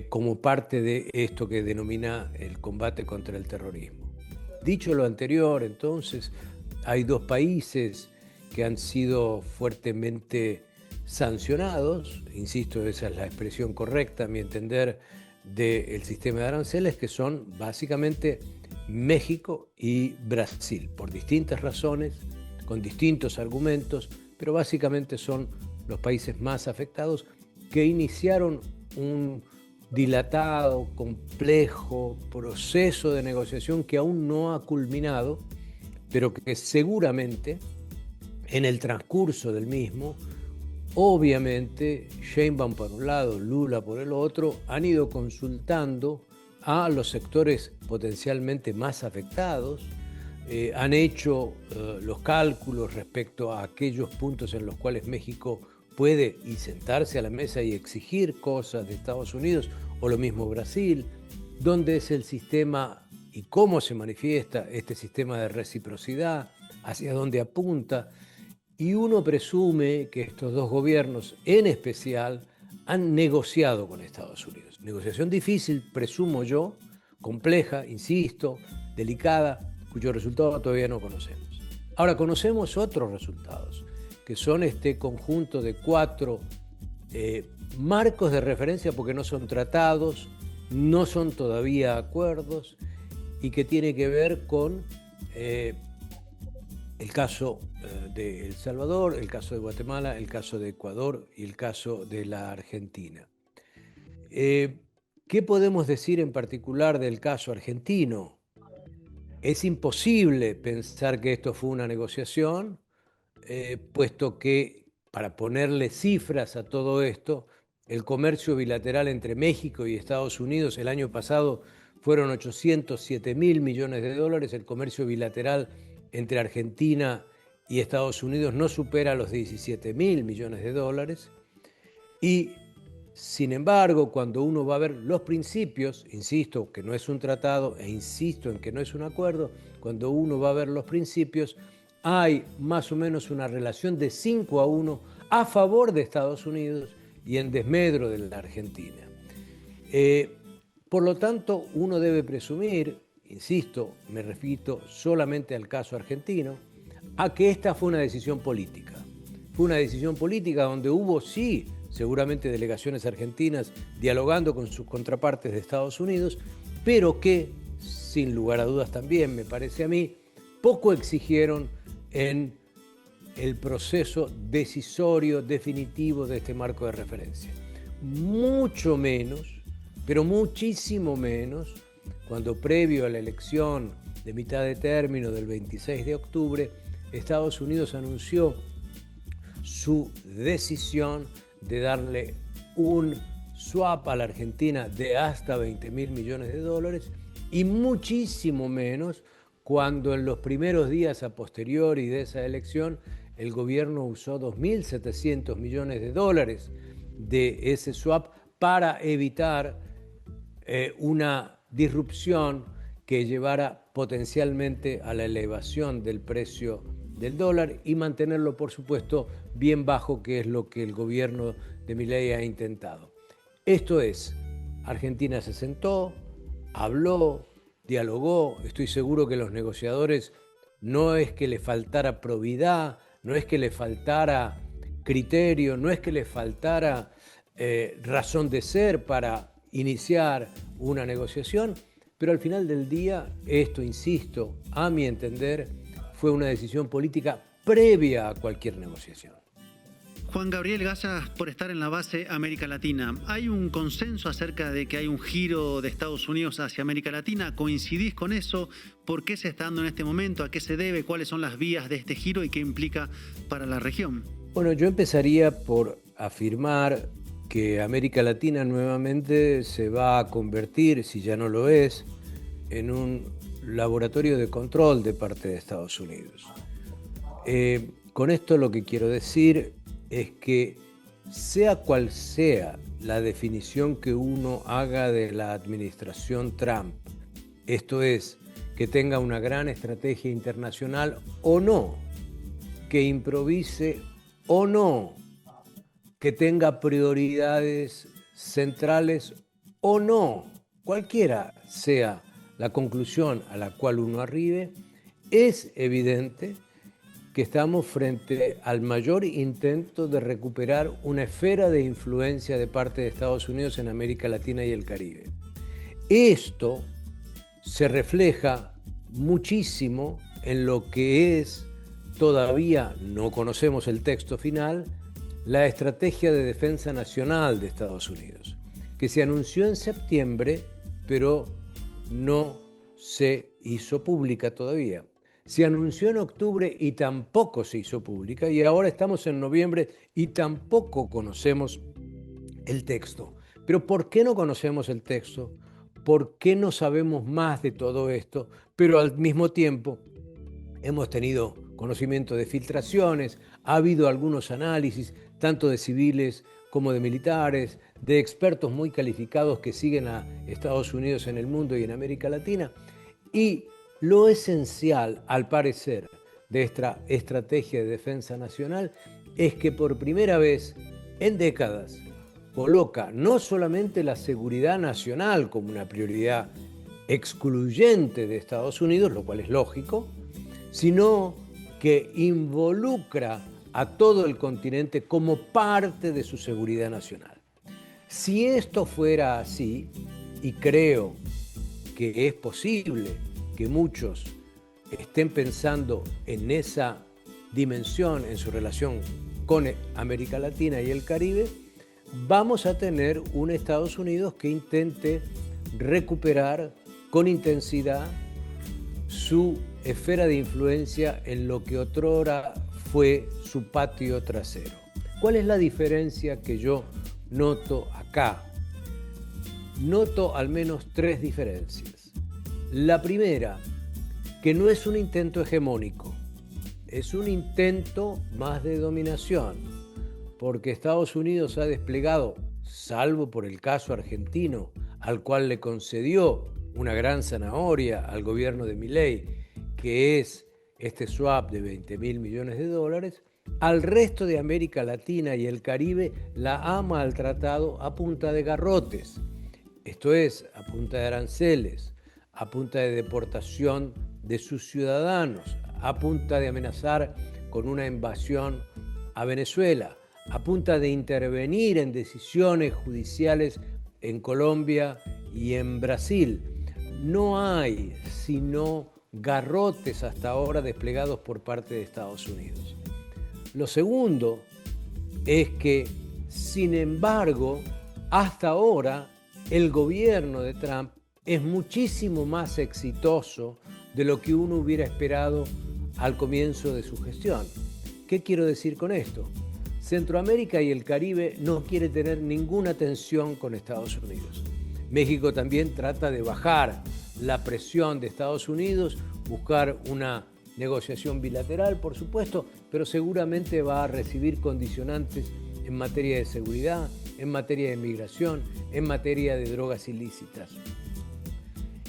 como parte de esto que denomina el combate contra el terrorismo. Dicho lo anterior, entonces, hay dos países que han sido fuertemente sancionados, insisto, esa es la expresión correcta, a mi entender, del sistema de aranceles, que son básicamente México y Brasil, por distintas razones, con distintos argumentos, pero básicamente son los países más afectados que iniciaron un dilatado, complejo proceso de negociación que aún no ha culminado, pero que seguramente en el transcurso del mismo, obviamente Sheinbaum por un lado, Lula por el otro, han ido consultando a los sectores potencialmente más afectados, han hecho los cálculos respecto a aquellos puntos en los cuales México puede y sentarse a la mesa y exigir cosas de Estados Unidos, o lo mismo Brasil, dónde es el sistema y cómo se manifiesta este sistema de reciprocidad, hacia dónde apunta. Y uno presume que estos dos gobiernos, en especial, han negociado con Estados Unidos. Negociación difícil, presumo yo, compleja, insisto, delicada, cuyo resultado todavía no conocemos. Ahora, conocemos otros resultados, que son este conjunto de 4 marcos de referencia, porque no son tratados, no son todavía acuerdos, y que tiene que ver con el caso de El Salvador, el caso de Guatemala, el caso de Ecuador y el caso de la Argentina. ¿Qué podemos decir en particular del caso argentino? Es imposible pensar que esto fue una negociación, puesto que, para ponerle cifras a todo esto, el comercio bilateral entre México y Estados Unidos el año pasado fueron 807.000 millones de dólares, el comercio bilateral entre Argentina y Estados Unidos no supera los 17.000 millones de dólares. Y, sin embargo, cuando uno va a ver los principios, insisto que no es un tratado e insisto en que no es un acuerdo, cuando uno va a ver los principios, hay más o menos una relación de 5-1 a favor de Estados Unidos y en desmedro de la Argentina. Por lo tanto, uno debe presumir, insisto, me repito solamente al caso argentino, a que esta fue una decisión política. Fue una decisión política donde hubo, sí, seguramente delegaciones argentinas dialogando con sus contrapartes de Estados Unidos, pero que, sin lugar a dudas también, me parece a mí, poco exigieron en el proceso decisorio, definitivo de este marco de referencia. Mucho menos, pero muchísimo menos, cuando previo a la elección de mitad de término del 26 de octubre, Estados Unidos anunció su decisión de darle un swap a la Argentina de hasta 20.000 millones de dólares y muchísimo menos cuando en los primeros días a posteriori de esa elección el gobierno usó 2.700 millones de dólares de ese swap para evitar una disrupción que llevara potencialmente a la elevación del precio del dólar y mantenerlo, por supuesto, bien bajo, que es lo que el gobierno de Milei ha intentado. Esto es, Argentina se sentó, habló, dialogó. Estoy seguro que los negociadores no es que le faltara probidad, no es que le faltara criterio, no es que le faltara razón de ser para iniciar una negociación, pero al final del día, esto, insisto, a mi entender, fue una decisión política previa a cualquier negociación. Juan Gabriel, gracias por estar en la base América Latina. ¿Hay un consenso acerca de que hay un giro de Estados Unidos hacia América Latina? ¿Coincidís con eso? ¿Por qué se está dando en este momento? ¿A qué se debe? ¿Cuáles son las vías de este giro y qué implica para la región? Bueno, yo empezaría por afirmar que América Latina nuevamente se va a convertir, si ya no lo es, en un laboratorio de control de parte de Estados Unidos. Con esto lo que quiero decir es que sea cual sea la definición que uno haga de la administración Trump, esto es, que tenga una gran estrategia internacional o no, que improvise o no, que tenga prioridades centrales o no, cualquiera sea la conclusión a la cual uno arribe, es evidente que estamos frente al mayor intento de recuperar una esfera de influencia de parte de Estados Unidos en América Latina y el Caribe. Esto se refleja muchísimo en lo que es, todavía no conocemos el texto final, la Estrategia de Defensa Nacional de Estados Unidos, que se anunció en septiembre, pero no se hizo pública todavía. Se anunció en octubre y tampoco se hizo pública, y ahora estamos en noviembre y tampoco conocemos el texto. Pero ¿por qué no conocemos el texto? ¿Por qué no sabemos más de todo esto? Pero al mismo tiempo hemos tenido conocimiento de filtraciones, ha habido algunos análisis, tanto de civiles como de militares, de expertos muy calificados que siguen a Estados Unidos en el mundo y en América Latina. Y lo esencial, al parecer, de esta estrategia de defensa nacional es que por primera vez en décadas coloca no solamente la seguridad nacional como una prioridad excluyente de Estados Unidos, lo cual es lógico, sino que involucra a todo el continente como parte de su seguridad nacional. Si esto fuera así, y creo que es posible que muchos estén pensando en esa dimensión en su relación con América Latina y el Caribe, vamos a tener un Estados Unidos que intente recuperar con intensidad su esfera de influencia en lo que otrora fue su patio trasero. ¿Cuál es la diferencia que yo noto acá? Noto al menos tres diferencias. La primera, que no es un intento hegemónico, es un intento más de dominación, porque Estados Unidos ha desplegado, salvo por el caso argentino, al cual le concedió una gran zanahoria al gobierno de Milei, que es este swap de 20.000 millones de dólares, al resto de América Latina y el Caribe la ha maltratado a punta de garrotes, esto es, a punta de aranceles, a punta de deportación de sus ciudadanos, a punta de amenazar con una invasión a Venezuela, a punta de intervenir en decisiones judiciales en Colombia y en Brasil. No hay sino garrotes hasta ahora desplegados por parte de Estados Unidos. Lo segundo es que, sin embargo, hasta ahora el gobierno de Trump es muchísimo más exitoso de lo que uno hubiera esperado al comienzo de su gestión. ¿Qué quiero decir con esto? Centroamérica y el Caribe no quiere tener ninguna tensión con Estados Unidos. México también trata de bajar la presión de Estados Unidos, buscar una negociación bilateral, por supuesto, pero seguramente va a recibir condicionantes en materia de seguridad, en materia de migración, en materia de drogas ilícitas.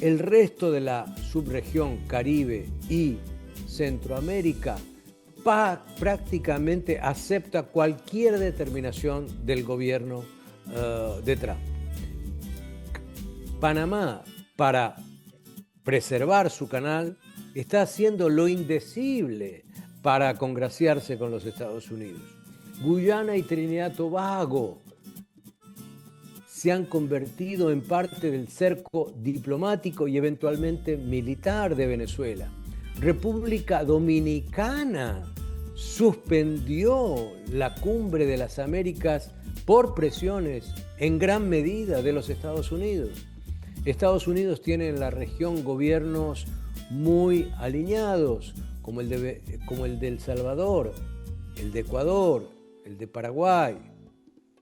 El resto de la subregión Caribe y Centroamérica prácticamente acepta cualquier determinación del gobierno de Trump. Panamá, para preservar su canal, está haciendo lo indecible para congraciarse con los Estados Unidos. Guyana y Trinidad y Tobago se han convertido en parte del cerco diplomático y eventualmente militar de Venezuela. República Dominicana suspendió la Cumbre de las Américas por presiones en gran medida de los Estados Unidos. Estados Unidos tiene en la región gobiernos muy alineados, como el de El Salvador, el de Ecuador, el de Paraguay,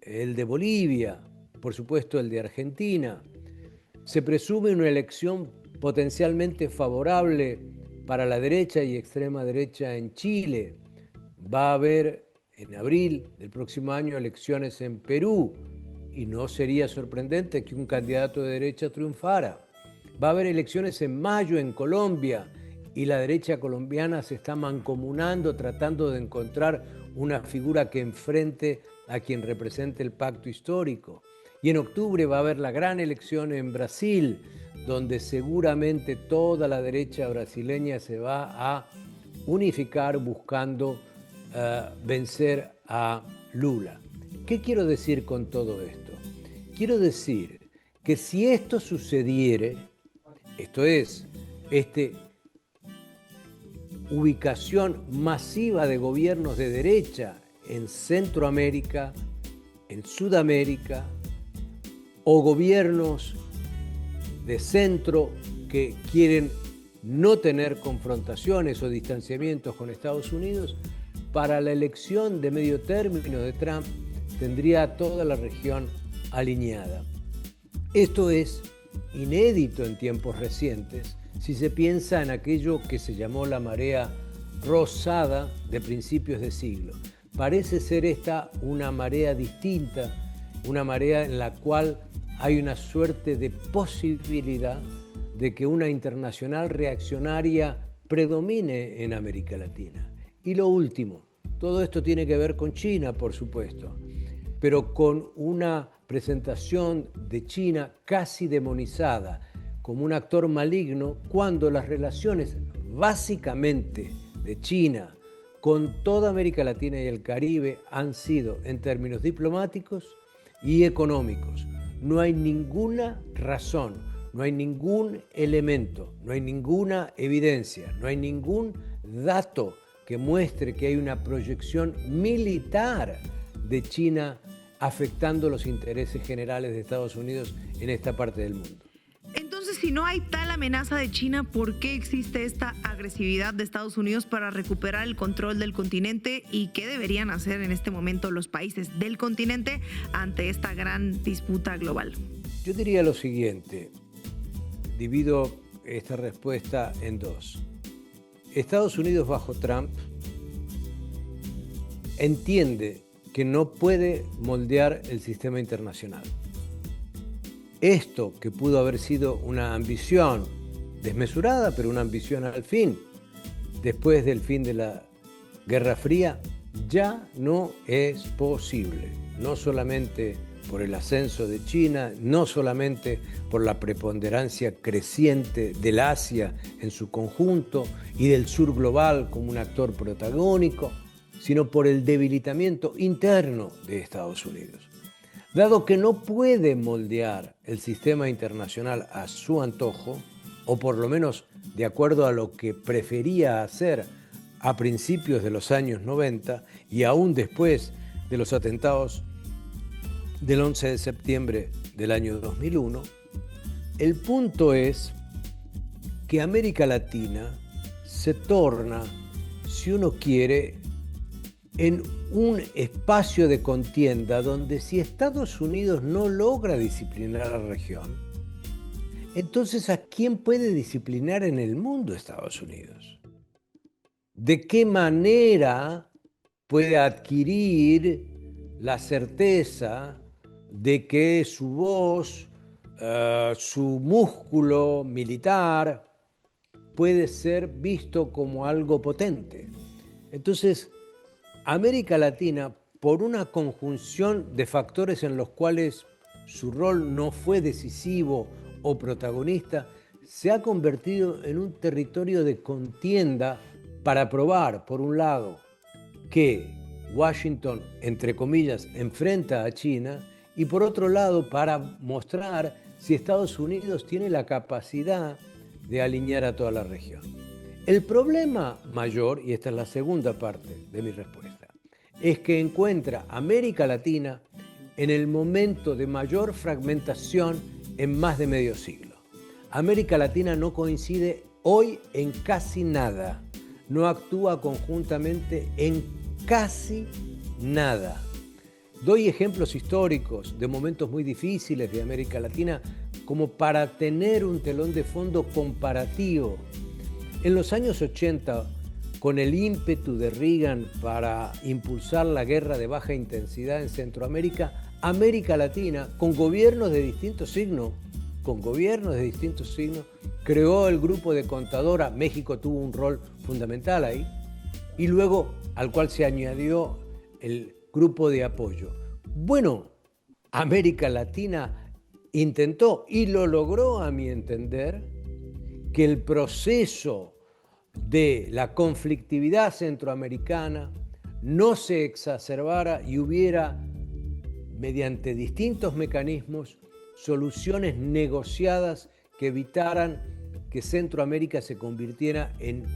el de Bolivia, por supuesto el de Argentina. Se presume una elección potencialmente favorable para la derecha y extrema derecha en Chile. Va a haber en abril del próximo año elecciones en Perú y no sería sorprendente que un candidato de derecha triunfara. Va a haber elecciones en mayo en Colombia y la derecha colombiana se está mancomunando tratando de encontrar una figura que enfrente a quien represente el pacto histórico. Y en octubre va a haber la gran elección en Brasil, donde seguramente toda la derecha brasileña se va a unificar buscando vencer a Lula. ¿Qué quiero decir con todo esto? Quiero decir que si esto sucediere, esto es, ubicación masiva de gobiernos de derecha en Centroamérica, en Sudamérica, o gobiernos de centro que quieren no tener confrontaciones o distanciamientos con Estados Unidos, para la elección de medio término de Trump tendría a toda la región alineada. Esto es inédito en tiempos recientes si se piensa en aquello que se llamó la marea rosada de principios de siglo. Parece ser esta una marea distinta, una marea en la cual hay una suerte de posibilidad de que una internacional reaccionaria predomine en América Latina. Y lo último, todo esto tiene que ver con China, por supuesto, pero con una presentación de China casi demonizada, como un actor maligno, cuando las relaciones básicamente de China con toda América Latina y el Caribe han sido en términos diplomáticos y económicos. No hay ninguna razón, no hay ningún elemento, no hay ninguna evidencia, no hay ningún dato que muestre que hay una proyección militar de China afectando los intereses generales de Estados Unidos en esta parte del mundo. Entonces, si no hay tal amenaza de China, ¿por qué existe esta agresividad de Estados Unidos para recuperar el control del continente? ¿Y qué deberían hacer en este momento los países del continente ante esta gran disputa global? Yo diría lo siguiente, divido esta respuesta en dos. Estados Unidos bajo Trump entiende que no puede moldear el sistema internacional. Esto que pudo haber sido una ambición desmesurada, pero una ambición al fin, después del fin de la Guerra Fría, ya no es posible. No solamente por el ascenso de China, no solamente por la preponderancia creciente del Asia en su conjunto y del sur global como un actor protagónico, sino por el debilitamiento interno de Estados Unidos. Dado que no puede moldear el sistema internacional a su antojo, o por lo menos de acuerdo a lo que prefería hacer a principios de los años 90 y aún después de los atentados del 11 de septiembre del año 2001, el punto es que América Latina se torna, si uno quiere, en un espacio de contienda donde si Estados Unidos no logra disciplinar a la región, entonces ¿a quién puede disciplinar en el mundo Estados Unidos? ¿De qué manera puede adquirir la certeza de que su voz, su músculo militar puede ser visto como algo potente? Entonces, América Latina, por una conjunción de factores en los cuales su rol no fue decisivo o protagonista, se ha convertido en un territorio de contienda para probar, por un lado, que Washington, entre comillas, enfrenta a China, y por otro lado, para mostrar si Estados Unidos tiene la capacidad de alinear a toda la región. El problema mayor, y esta es la segunda parte de mi respuesta, es que encuentra América Latina en el momento de mayor fragmentación en más de medio siglo. América Latina no coincide hoy en casi nada, no actúa conjuntamente en casi nada. Doy ejemplos históricos de momentos muy difíciles de América Latina como para tener un telón de fondo comparativo. En los años 80, con el ímpetu de Reagan para impulsar la guerra de baja intensidad en Centroamérica, América Latina, con gobiernos de distintos signos, creó el grupo de Contadora. México tuvo un rol fundamental ahí, y luego al cual se añadió el grupo de apoyo. Bueno, América Latina intentó, y lo logró a mi entender, que el proceso de la conflictividad centroamericana no se exacerbara y hubiera, mediante distintos mecanismos, soluciones negociadas que evitaran que Centroamérica se convirtiera en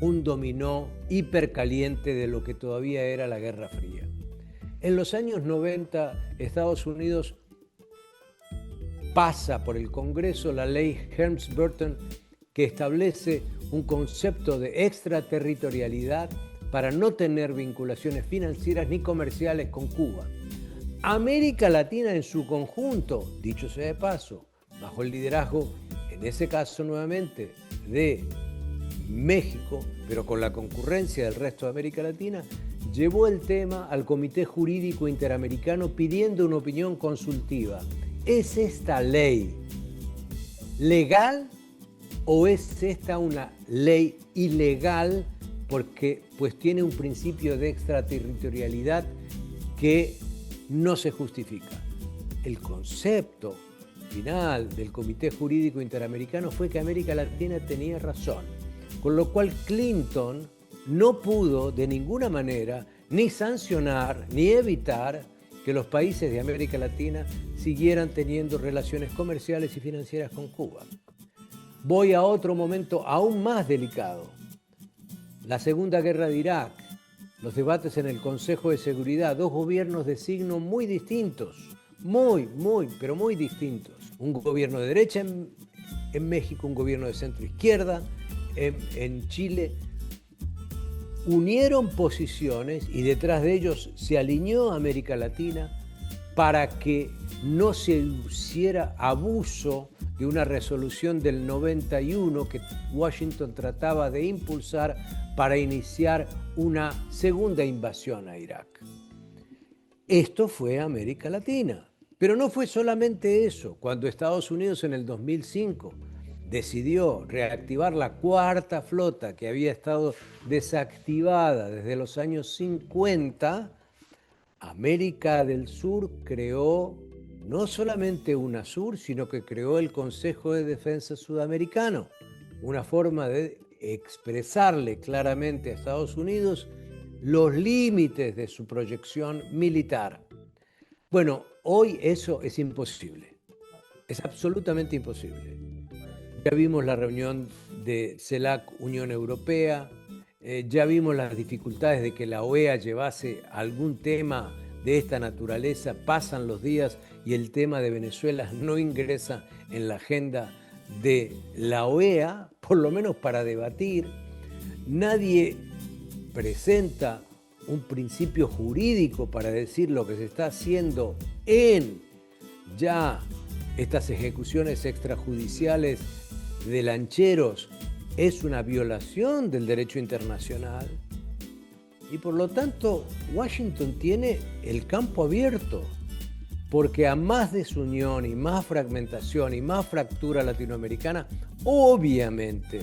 un dominó hipercaliente de lo que todavía era la Guerra Fría. En los años 90, Estados Unidos pasa por el Congreso la ley Helms-Burton, que establece un concepto de extraterritorialidad para no tener vinculaciones financieras ni comerciales con Cuba. América Latina en su conjunto, dicho sea de paso, bajo el liderazgo, en ese caso nuevamente, de México, pero con la concurrencia del resto de América Latina, llevó el tema al Comité Jurídico Interamericano pidiendo una opinión consultiva. ¿Es esta ley legal o es esta una ley ilegal porque pues tiene un principio de extraterritorialidad que no se justifica? El concepto final del Comité Jurídico Interamericano fue que América Latina tenía razón, con lo cual Clinton no pudo de ninguna manera ni sancionar ni evitar que los países de América Latina siguieran teniendo relaciones comerciales y financieras con Cuba. Voy a otro momento aún más delicado. La Segunda Guerra de Irak, los debates en el Consejo de Seguridad, dos gobiernos de signo muy distintos, muy distintos. Un gobierno de derecha en México, un gobierno de centro izquierda en Chile, unieron posiciones y detrás de ellos se alineó América Latina para que no se hiciera abuso de una resolución del 91 que Washington trataba de impulsar para iniciar una segunda invasión a Irak. Esto fue América Latina. Pero no fue solamente eso. Cuando Estados Unidos en el 2005 decidió reactivar la cuarta flota que había estado desactivada desde los años 50, América del Sur creó no solamente UNASUR, sino que creó el Consejo de Defensa Sudamericano, una forma de expresarle claramente a Estados Unidos los límites de su proyección militar. Bueno, hoy eso es imposible, es absolutamente imposible. Ya vimos la reunión de CELAC-Unión Europea, ya vimos las dificultades de que la OEA llevase algún tema de esta naturaleza, pasan los días y el tema de Venezuela no ingresa en la agenda de la OEA, por lo menos para debatir. Nadie presenta un principio jurídico para decir lo que se está haciendo en ya estas ejecuciones extrajudiciales de lancheros es una violación del derecho internacional. Y por lo tanto, Washington tiene el campo abierto, porque a más desunión y más fragmentación y más fractura latinoamericana, obviamente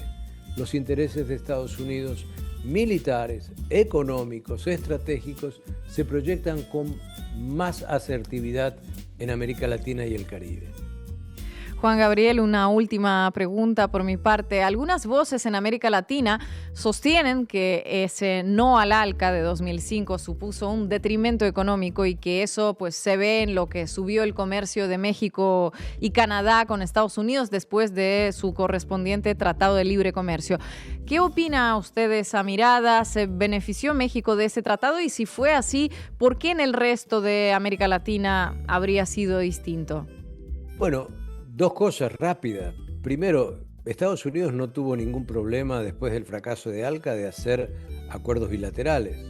los intereses de Estados Unidos, militares, económicos, estratégicos, se proyectan con más asertividad en América Latina y el Caribe. Juan Gabriel, una última pregunta por mi parte. Algunas voces en América Latina sostienen que ese no al ALCA de 2005 supuso un detrimento económico y que eso pues se ve en lo que subió el comercio de México y Canadá con Estados Unidos después de su correspondiente Tratado de Libre Comercio. ¿Qué opina usted de esa mirada? ¿Se benefició México de ese tratado? Y si fue así, ¿por qué en el resto de América Latina habría sido distinto? Bueno, dos cosas rápidas. Primero, Estados Unidos no tuvo ningún problema después del fracaso de ALCA de hacer acuerdos bilaterales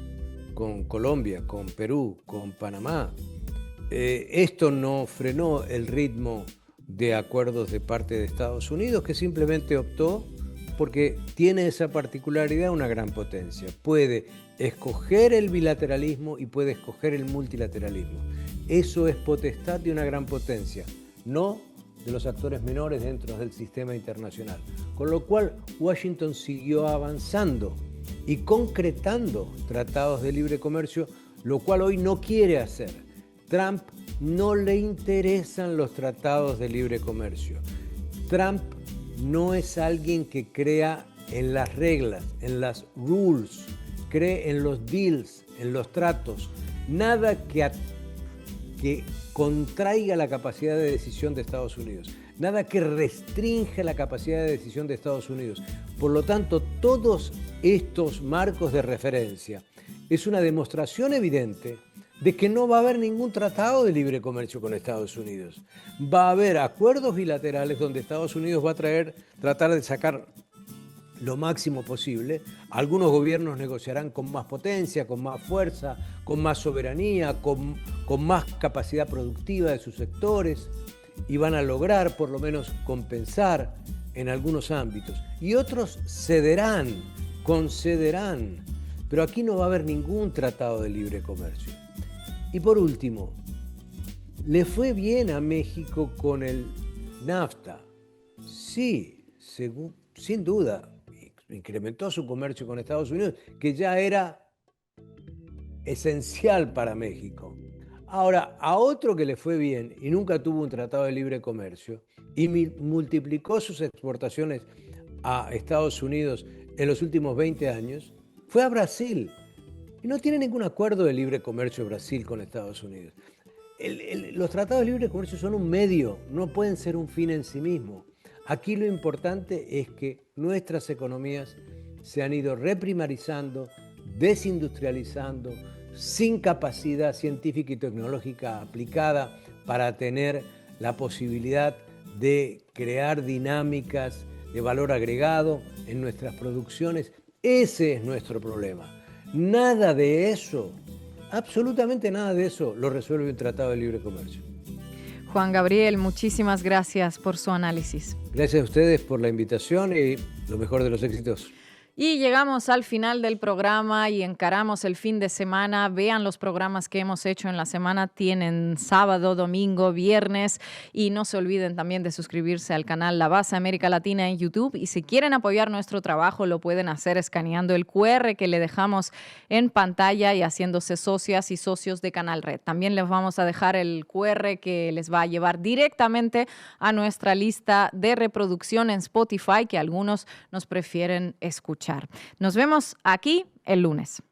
con Colombia, con Perú, con Panamá. Esto no frenó el ritmo de acuerdos de parte de Estados Unidos, que simplemente optó porque tiene esa particularidad una gran potencia. Puede escoger el bilateralismo y puede escoger el multilateralismo. Eso es potestad de una gran potencia, no de los actores menores dentro del sistema internacional. Con lo cual, Washington siguió avanzando y concretando tratados de libre comercio, lo cual hoy no quiere hacer. Trump no le interesan los tratados de libre comercio. Trump no es alguien que crea en las reglas, en las rules, cree en los deals, en los tratos. Nada que contraiga la capacidad de decisión de Estados Unidos, nada que restringe la capacidad de decisión de Estados Unidos. Por lo tanto, todos estos marcos de referencia es una demostración evidente de que no va a haber ningún tratado de libre comercio con Estados Unidos. Va a haber acuerdos bilaterales donde Estados Unidos va a tratar de sacar lo máximo posible. Algunos gobiernos negociarán con más potencia, con más fuerza, con más soberanía, con más capacidad productiva de sus sectores y van a lograr por lo menos compensar en algunos ámbitos. Y otros cederán, concederán, pero aquí no va a haber ningún tratado de libre comercio. Y por último, ¿le fue bien a México con el NAFTA? Sí, sin duda. Incrementó su comercio con Estados Unidos, que ya era esencial para México. Ahora, a otro que le fue bien y nunca tuvo un tratado de libre comercio y multiplicó sus exportaciones a Estados Unidos en los últimos 20 años, fue a Brasil. Y no tiene ningún acuerdo de libre comercio Brasil con Estados Unidos. Los tratados de libre comercio son un medio, no pueden ser un fin en sí mismo. Aquí lo importante es que nuestras economías se han ido reprimarizando, desindustrializando, sin capacidad científica y tecnológica aplicada para tener la posibilidad de crear dinámicas de valor agregado en nuestras producciones. Ese es nuestro problema. Nada de eso, absolutamente nada de eso lo resuelve un tratado de libre comercio. Juan Gabriel, muchísimas gracias por su análisis. Gracias a ustedes por la invitación y lo mejor de los éxitos. Y llegamos al final del programa y encaramos el fin de semana. Vean los programas que hemos hecho en la semana. Tienen sábado, domingo, viernes. Y no se olviden también de suscribirse al canal La Base América Latina en YouTube. Y si quieren apoyar nuestro trabajo, lo pueden hacer escaneando el QR que le dejamos en pantalla y haciéndose socias y socios de Canal Red. También les vamos a dejar el QR que les va a llevar directamente a nuestra lista de reproducción en Spotify, que algunos nos prefieren escuchar. Nos vemos aquí el lunes.